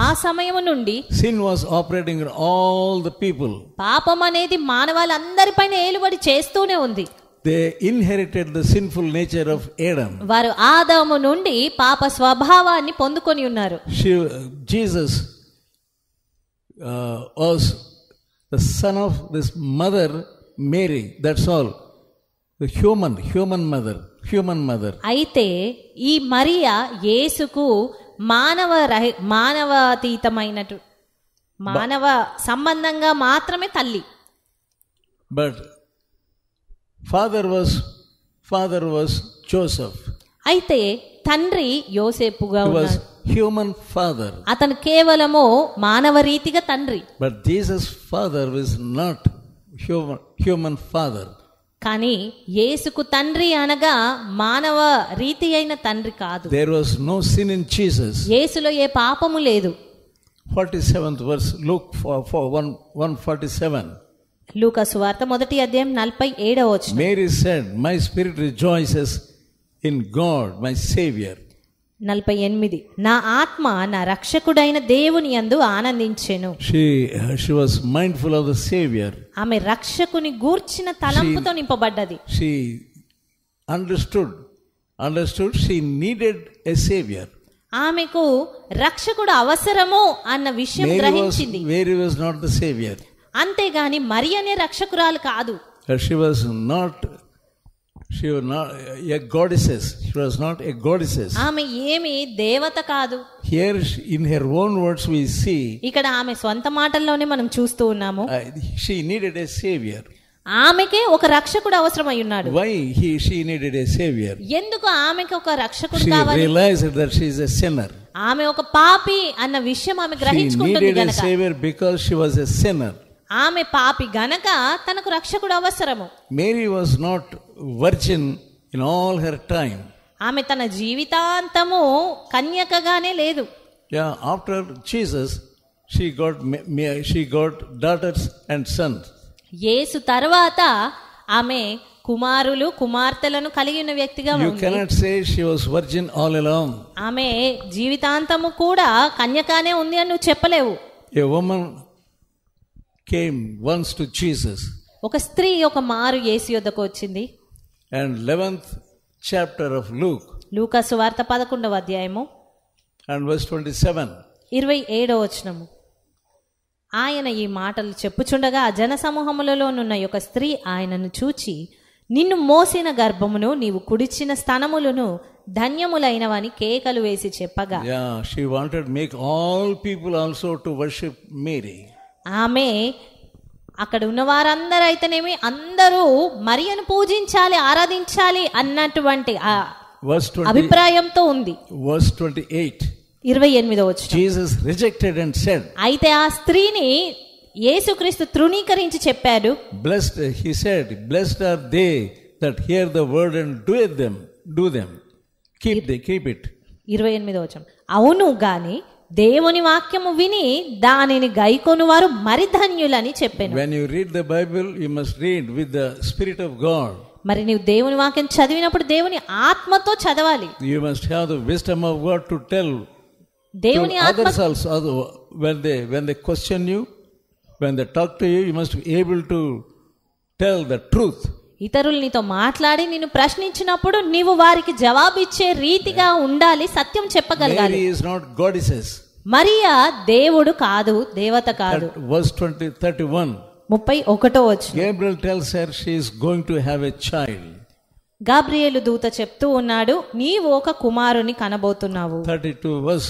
S2: ఆ సమయము నుండి
S1: sin was operating in all the people.
S2: పాపం అనేది మానవాళ్ళందరిపైన ఏలుబడి చేస్తూనే ఉంది.
S1: They inherited the sinful nature of Adam.
S2: వారు ఆదాము నుండి పాప స్వభావాన్ని పొందుకొని ఉన్నారు.
S1: Jesus was the son of this mother Mary. That's all. The human mother.
S2: అయితే ఈ మరియా యేసుకు మానవాతీతమైనటు మానవ సంబంధంగా మాత్రమే తల్లి.
S1: But father was Joseph.
S2: అయితే తండ్రి యోసేపుగా
S1: He was
S2: ఉన్నాడు.
S1: human father.
S2: అతను కేవలము మానవ రీతిగా తండ్రి.
S1: But Jesus' father is not human father.
S2: కానీ యేసుకు తండ్రి అనగా మానవ రీతి అయిన తండ్రి కాదు.
S1: There was no sin in Jesus.
S2: యేసులో ఏ పాపము లేదు.
S1: 47th verse, Luke 1:47.
S2: లూకా సువార్త 1వ అధ్యాయం 47వ వచనం.
S1: Mary said, "My spirit rejoices in God, my Savior."
S2: 48 నా ఆత్మ నా రక్షకుడైన దేవుని యందు ఆనందించెను.
S1: She was mindful of the Savior.
S2: ఆమె రక్షకుని గూర్చిన తలంపుతో నింపబడ్డది.
S1: She understood she needed a Savior.
S2: ఆమెకు రక్షకుడు అవసరము అన్న విషయం గ్రహించింది.
S1: Mary was not the Savior.
S2: అంతేగాని మరి అనే రక్షకురాలు కాదు.
S1: She was not a goddess. She was not a goddess.
S2: ఆమె ఏమి దేవత కాదు.
S1: Here in her own words we see,
S2: ఇక్కడ ఆమె సొంత మాటల్లోనే మనం చూస్తూ ఉన్నాము.
S1: she needed a Savior.
S2: ఆమెకే ఒక రక్షకుడు అవసరమై ఉన్నాడు.
S1: Why she needed a Savior?
S2: ఎందుకు ఆమెకి ఒక రక్షకుడు
S1: She
S2: కావాలి?
S1: realized that she is a sinner.
S2: ఆమె ఒక పాపి అన్న విషయం ఆమె
S1: She
S2: గ్రహించుకుంటుంది
S1: needed a
S2: గనక.
S1: Savior because she was a sinner.
S2: ఆమె పాపి గనక తనకు రక్షకుడు అవసరము.
S1: Mary was not virgin in all her time.
S2: ఆమె తన జీవితాంతము కన్యకగానే లేదు.
S1: Yeah, after Jesus she got daughters and sons.
S2: యేసు తర్వాత ఆమె కుమారులు కుమార్తెలను కలిగిన వ్యక్తిగా
S1: You
S2: ఉంది.
S1: cannot say she was virgin all along.
S2: ఆమె జీవితాంతము కూడా కన్యకానే ఉంది అని నువ్వు చెప్పలేవు.
S1: A woman came once to Jesus.
S2: ఒక స్త్రీ ఒక మారు యేసు యొద్దకు వచ్చింది.
S1: And 11th chapter of Luke
S2: లూకా సువార్త 11వ అధ్యాయము
S1: and verse 27.
S2: 27వ వచనము. ఆయన ఈ మాటలు చెప్పుచుండగా ఆ జన సమూహములలోనున్న ఒక స్త్రీ ఆయనను చూచి, నిన్ను మోసిన గర్భమును నీవు కుడిచిన స్తనములను ధన్యములైనవని కేకలు వేసి చెప్పగా,
S1: Yeah, she wanted to make all people also to worship Mary.
S2: ఆమె అక్కడ ఉన్న వారందరూ అయితేనేమి అందరూ మరియను పూజించాలి ఆరాధించాలి అన్నటువంటి అభిప్రాయంతో ఉంది.
S1: Verse 28.
S2: 28వ వచనం.
S1: Jesus rejected and said,
S2: అయితే ఆ స్త్రీని యేసుక్రీస్తు తృణీకరించి చెప్పాడు.
S1: Blessed, he said, blessed are they that hear the word and do them. Keep it.
S2: 28వ వచనం. అవును గాని దేవుని వాక్యము విని దానిని గైకొను వారు మరి ధన్యులని చెప్పాను.
S1: When you read the Bible, you must read with the Spirit of God.
S2: మరి నీవు దేవుని వాక్యం చదివినప్పుడు దేవుని ఆత్మతో చదవాలి.
S1: You must have the wisdom of God to tell
S2: దేవుని ఆత్మ.
S1: Others also, when they question you, when they talk to you, you must be able to tell the truth.
S2: ఇతరులు నీతో మాట్లాడి నిన్ను ప్రశ్నించినప్పుడు నీవు వారికి జవాబిచ్చే రీతిగా ఉండాలి, సత్యం చెప్పగలగాలి.
S1: Mary is not goddess.
S2: Mariya దేవుడు కాదు, దేవత కాదు.
S1: Verse 31.
S2: 31వ వచనం.
S1: Gabriel tells her she is going to have a child.
S2: Gabriel దూత చెప్తూ ఉన్నాడు, నీవు ఒక కుమారుని కనబోతున్నావు.
S1: 32 verse.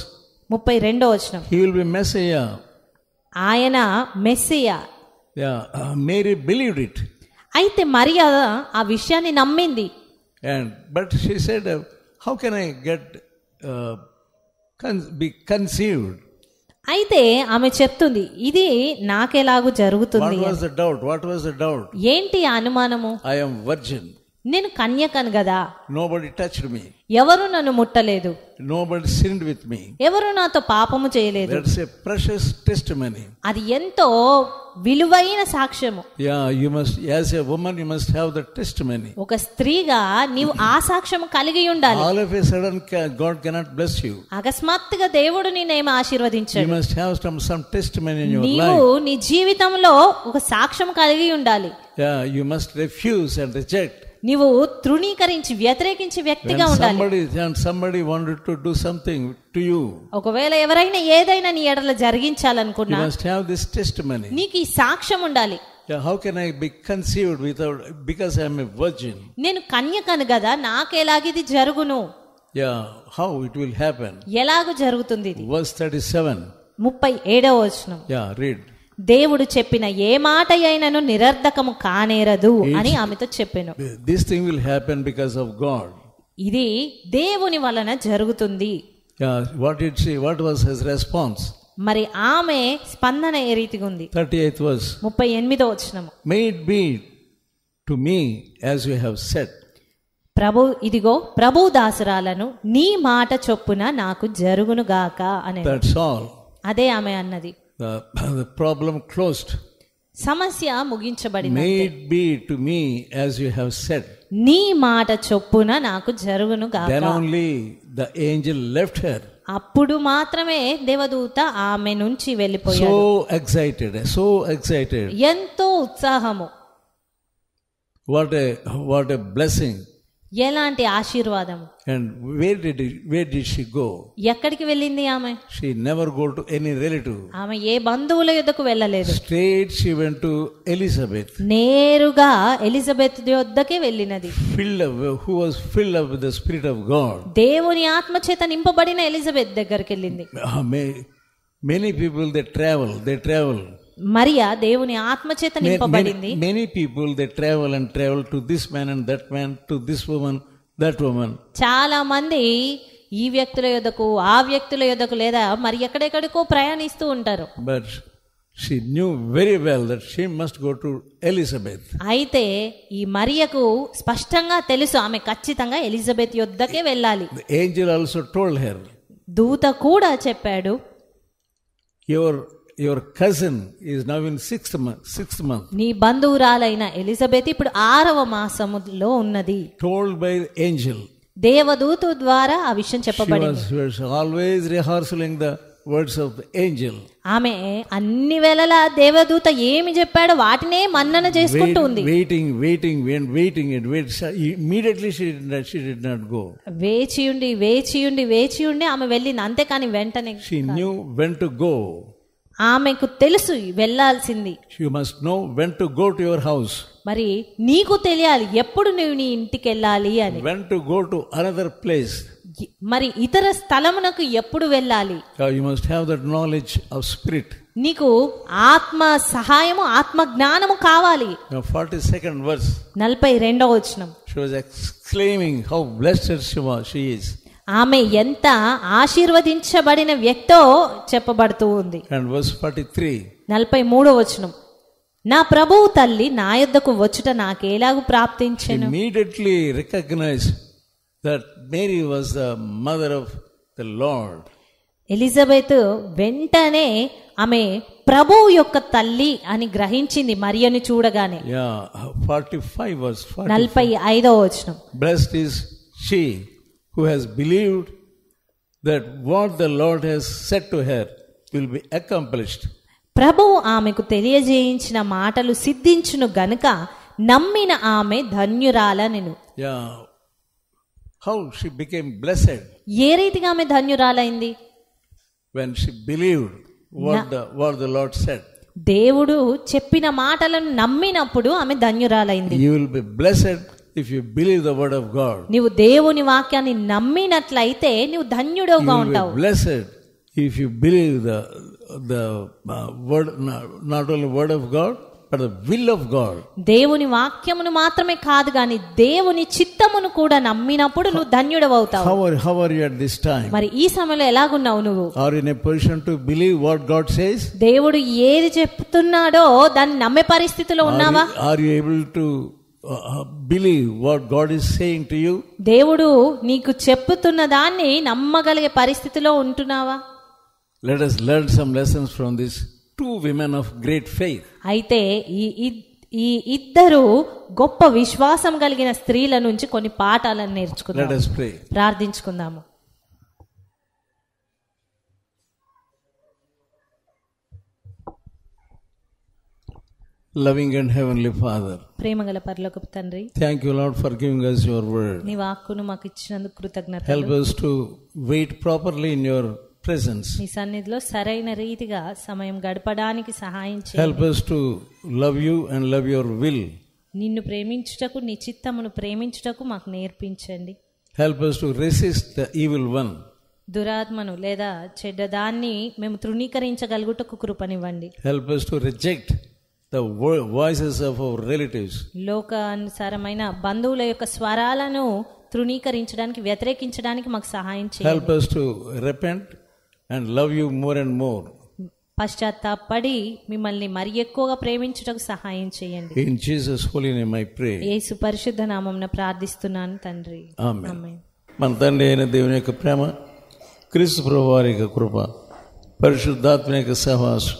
S2: 32వ వచనం.
S1: He will be Messiah.
S2: ఆయన Messiah.
S1: Yeah, Mary believed it.
S2: అయితే మరియా ఆ విషయాన్ని నమ్మింది.
S1: But she said, how can I be conceived?
S2: అయితే ఆమె చెప్తుంది, ఇది నాకెలాగూ జరుగుతుంది.
S1: What was the doubt?
S2: ఏంటి అనుమానము?
S1: I am virgin.
S2: నేను కన్యకను గదా,
S1: Nobody touched me.
S2: ఎవరు నన్ను ముట్టలేదు,
S1: Nobody sinned with me.
S2: ఎవరు నాతో పాపము చేయలేదు.
S1: That's a precious testimony.
S2: అది ఎంతో విలువైన సాక్ష్యము.
S1: Yeah, you must, as a woman, you must have the testimony.
S2: ఒక స్త్రీగా నీవు ఆ సాక్ష్యము కలిగి ఉండాలి.
S1: All of a sudden, God cannot bless you.
S2: అకస్మాత్తుగా దేవుడు నిన్నేమో ఆశీర్వదించాడు.
S1: You must have some testimony in your life.
S2: నీవు నీ జీవితంలో ఒక సాక్ష్యం కలిగి ఉండాలి.
S1: Yeah, you must refuse and reject.
S2: నీవు తృణీకరించి వ్యతిరేకించే వ్యక్తిగా ఉండాలి.
S1: Somebody wanted to do something to you,
S2: ఒకవేళ ఎవరైనా ఏదైనా నీ ఎడల జరిగించాలనుకున్నా,
S1: you must have this testimony.
S2: నీకు ఈ సాక్ష్యం ఉండాలి.
S1: Yeah, how can I be conceived because I am a virgin?
S2: నేను కన్యకను కదా, నాకెలాగిది జరుగును.
S1: Yeah, how it will happen?
S2: ఎలాగూ జరుగుతుంది ఇది?
S1: Verse 37.
S2: 37వ వచనం.
S1: Yeah, read.
S2: దేవుడు చెప్పిన ఏ మాట అయినను నిరర్ధకము కానేరదు అని ఆమెతో చెప్పెను.
S1: This thing will happen because of God.
S2: ఇది దేవుని వలన జరుగుతుంది.
S1: Yeah, what did she? What was his response?
S2: మరి ఆమె స్పందన ఏ రీతిగా ఉంది?
S1: 38th verse.
S2: 38వ వచనం.
S1: May it be to me as you have said.
S2: ఇదిగో ప్రభు దాసురాలను నీ మాట చొప్పున నాకు జరుగును గాక అని.
S1: That's all.
S2: అదే ఆమె అన్నది.
S1: The problem closed.
S2: సమస్య ముగించబడింది.
S1: May it be to me as you have said.
S2: నీ మాట చొప్పున నాకు జరుగును గాక.
S1: Then only the angel left her.
S2: అప్పుడు మాత్రమే దేవదూత ఆమె నుంచి వెళ్ళిపోయాడు.
S1: So excited.
S2: ఎంతో ఉత్సాహము.
S1: What a blessing.
S2: ఎలాంటి ఆశీర్వాదం.
S1: And where did she go?
S2: ఎక్కడికి వెళ్ళింది ఆమె?
S1: She never go to any relative.
S2: ఆమె ఏ బంధువుల యొద్దకు వెళ్ళలేదు.
S1: Straight she went to Elizabeth.
S2: నేరుగా Elizabeth యొద్దకే వెళ్ళినది.
S1: Who was filled up with the Spirit of God.
S2: దేవుని ఆత్మ చేత నింపబడిన ఎలిజబెత్ దగ్గరికి వెళ్ళింది.
S1: Many people they travel.
S2: Mariya దేవుని ఆత్మ చేత నింపబడింది.
S1: Many people they travel to this man and that man, to this woman, that woman.
S2: చాలా మంది ఈ వ్యక్తుల యొద్దకు ఆ వ్యక్తుల యొద్దకు లేదా మరి ఎక్కడెక్కడికో ప్రయాణిస్తూ ఉంటారు.
S1: But she knew very well that she must go to Elizabeth.
S2: అయితే ఈ మరియకు స్పష్టంగా తెలుసు ఆమె ఖచ్చితంగా ఎలిజబెత్ యొద్దకే వెళ్ళాలి.
S1: The angel also told her.
S2: దూత కూడా చెప్పాడు.
S1: Your cousin is now in sixth month.
S2: నీ బంధువురాలైన ఎలిజబెత్ ఇప్పుడు 6వ మాసములో ఉన్నది.
S1: Told by the angel.
S2: దేవదూత ద్వారా ఆ విషయం చెప్పబడింది.
S1: She was always rehearsing the words of the angel.
S2: ఆమె అన్ని వేళలా దేవదూత ఏమి చెప్పాడో వాటినే మన్నన చేసుకుంటూ ఉంది.
S1: Waiting. Immediately she did not go.
S2: వేచి ఉండి ఆమె వెళ్ళింది. అంతేకాని వెంటనే
S1: she knew when to go.
S2: ఆమెకు తెలుసు వెళ్ళాల్సింది.
S1: You must know when to go to your house.
S2: మరి నీకు తెలియాలి ఎప్పుడు నువ్వు నీ ఇంటికి వెళ్ళాలి అని.
S1: When to go to another place.
S2: మరి ఇతర స్థలమునకు ఎప్పుడు వెళ్ళాలి.
S1: You must have that knowledge of spirit.
S2: నీకు ఆత్మ సహాయము ఆత్మ జ్ఞానము కావాలి.
S1: 42nd verse.
S2: 42వ వచనం.
S1: She was exclaiming how blessed she is.
S2: ఆమె ఎంత ఆశీర్వదించబడిన వ్యక్తో చెప్పబడుతూ ఉంది.
S1: And verse 43.
S2: 43వ వచనం. నా ప్రభువు తల్లి నా యొద్దకు వచ్చుట నాకేలాగు ప్రాప్తించెను.
S1: Immediately recognized that Mary was the mother of the Lord.
S2: Elizabeth వెంటనే ఆమె ప్రభువు యొక్క తల్లి అని గ్రహించింది మరియను చూడగానే.
S1: 45 verse.
S2: 45వ వచనం.
S1: Blessed is she who has believed that what the Lord has said to her will be accomplished.
S2: ప్రభువు ఆమెకు తెలియజేయించిన మాటలు సిద్ధించును గనుక నమ్మిన ఆమె ధన్యురాలనెను.
S1: How she became blessed?
S2: ఏ రీతిగా ఆమె ధన్యురాలైంది?
S1: When she believed what the Lord said.
S2: దేవుడు చెప్పిన మాటలను నమ్మినప్పుడు ఆమె ధన్యురాలైంది.
S1: You will be blessed if you believe the word of God.
S2: నీవు దేవుని వాక్యాన్ని నమ్మినట్లయితే నీవు ధన్యుడవుగా ఉంటావు.
S1: You will be blessed if you believe the word, not only word of God but the will of God.
S2: దేవుని వాక్యమును మాత్రమే కాదు గాని దేవుని చిత్తమును కూడా నమ్మినప్పుడు నువ్వు ధన్యుడవుతావు.
S1: How are you at this time?
S2: మరి ఈ సమయంలో ఎలాగున్నావు నువ్వు?
S1: Are you in a position to believe what God says?
S2: దేవుడు ఏది చెప్తున్నాడో దాన్ని నమ్మే పరిస్థితిలో ఉన్నావా?
S1: Are you able to believe what God is saying to you?
S2: దేవుడు నీకు చెప్పుతున్న దాన్ని నమ్మగలిగే పరిస్థితిలో ఉంటున్నావా?
S1: Let us learn some lessons from these two women of great faith.
S2: అయితే ఈ ఇద్దరు గొప్ప విశ్వాసం కలిగిన స్త్రీల నుంచి కొన్ని పాఠాలను నేర్చుకుందాం.
S1: Let us pray.
S2: ప్రార్థించుకుందాము.
S1: Loving and heavenly Father,
S2: ప్రేమగల పరలోకపు తండ్రి,
S1: thank you Lord for giving us your word.
S2: నీ వాక్కును మాకు ఇచ్చినందుకు కృతజ్ఞతలు.
S1: Help us to wait properly in your presence.
S2: నీ సన్నిధిలో సరైన రీతిగా సమయం గడపడానికి సహాయం చేయండి.
S1: Help us to love you and love your will.
S2: నిన్ను ప్రేమించుటకు నీ చిత్తమును ప్రేమించుటకు మాకు నేర్పించండి.
S1: Help us to resist the evil one.
S2: దురాత్మను లేదా చెడ్డదాన్ని మేము తృణీకరించగలుగుటకు కృపనివ్వండి.
S1: Help us to reject the voices of our relatives.
S2: లోకానుసారమైన బంధువుల యొక్క స్వరాలను తృణీకరించడానికి, వ్యతిరేకించడానికి మాకు సహాయం చేయండి.
S1: Help us to repent and love you more and more.
S2: పశ్చాత్తాపడి మిమ్మల్ని మరి ఎక్కువగా ప్రేమించుటకు సహాయం చేయండి.
S1: In Jesus holy name I pray.
S2: యేసు పరిశుద్ధ నామమున ప్రార్థిస్తున్నాను తండ్రి.
S1: ఆమేన్. మన తండ్రి అయిన దేవుని యొక్క ప్రేమ, క్రీస్తు ప్రభువు వారి యొక్క కృప, పరిశుద్ధాత్మ యొక్క సహవాసం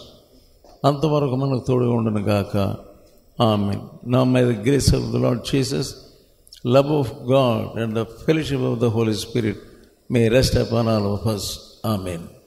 S1: అంతవరకు మనకు తోడుగా ఉండను గాక. ఆమేన్. Now may the grace of the Lord Jesus, love of God and the fellowship of the Holy Spirit may rest upon all of us. Amen.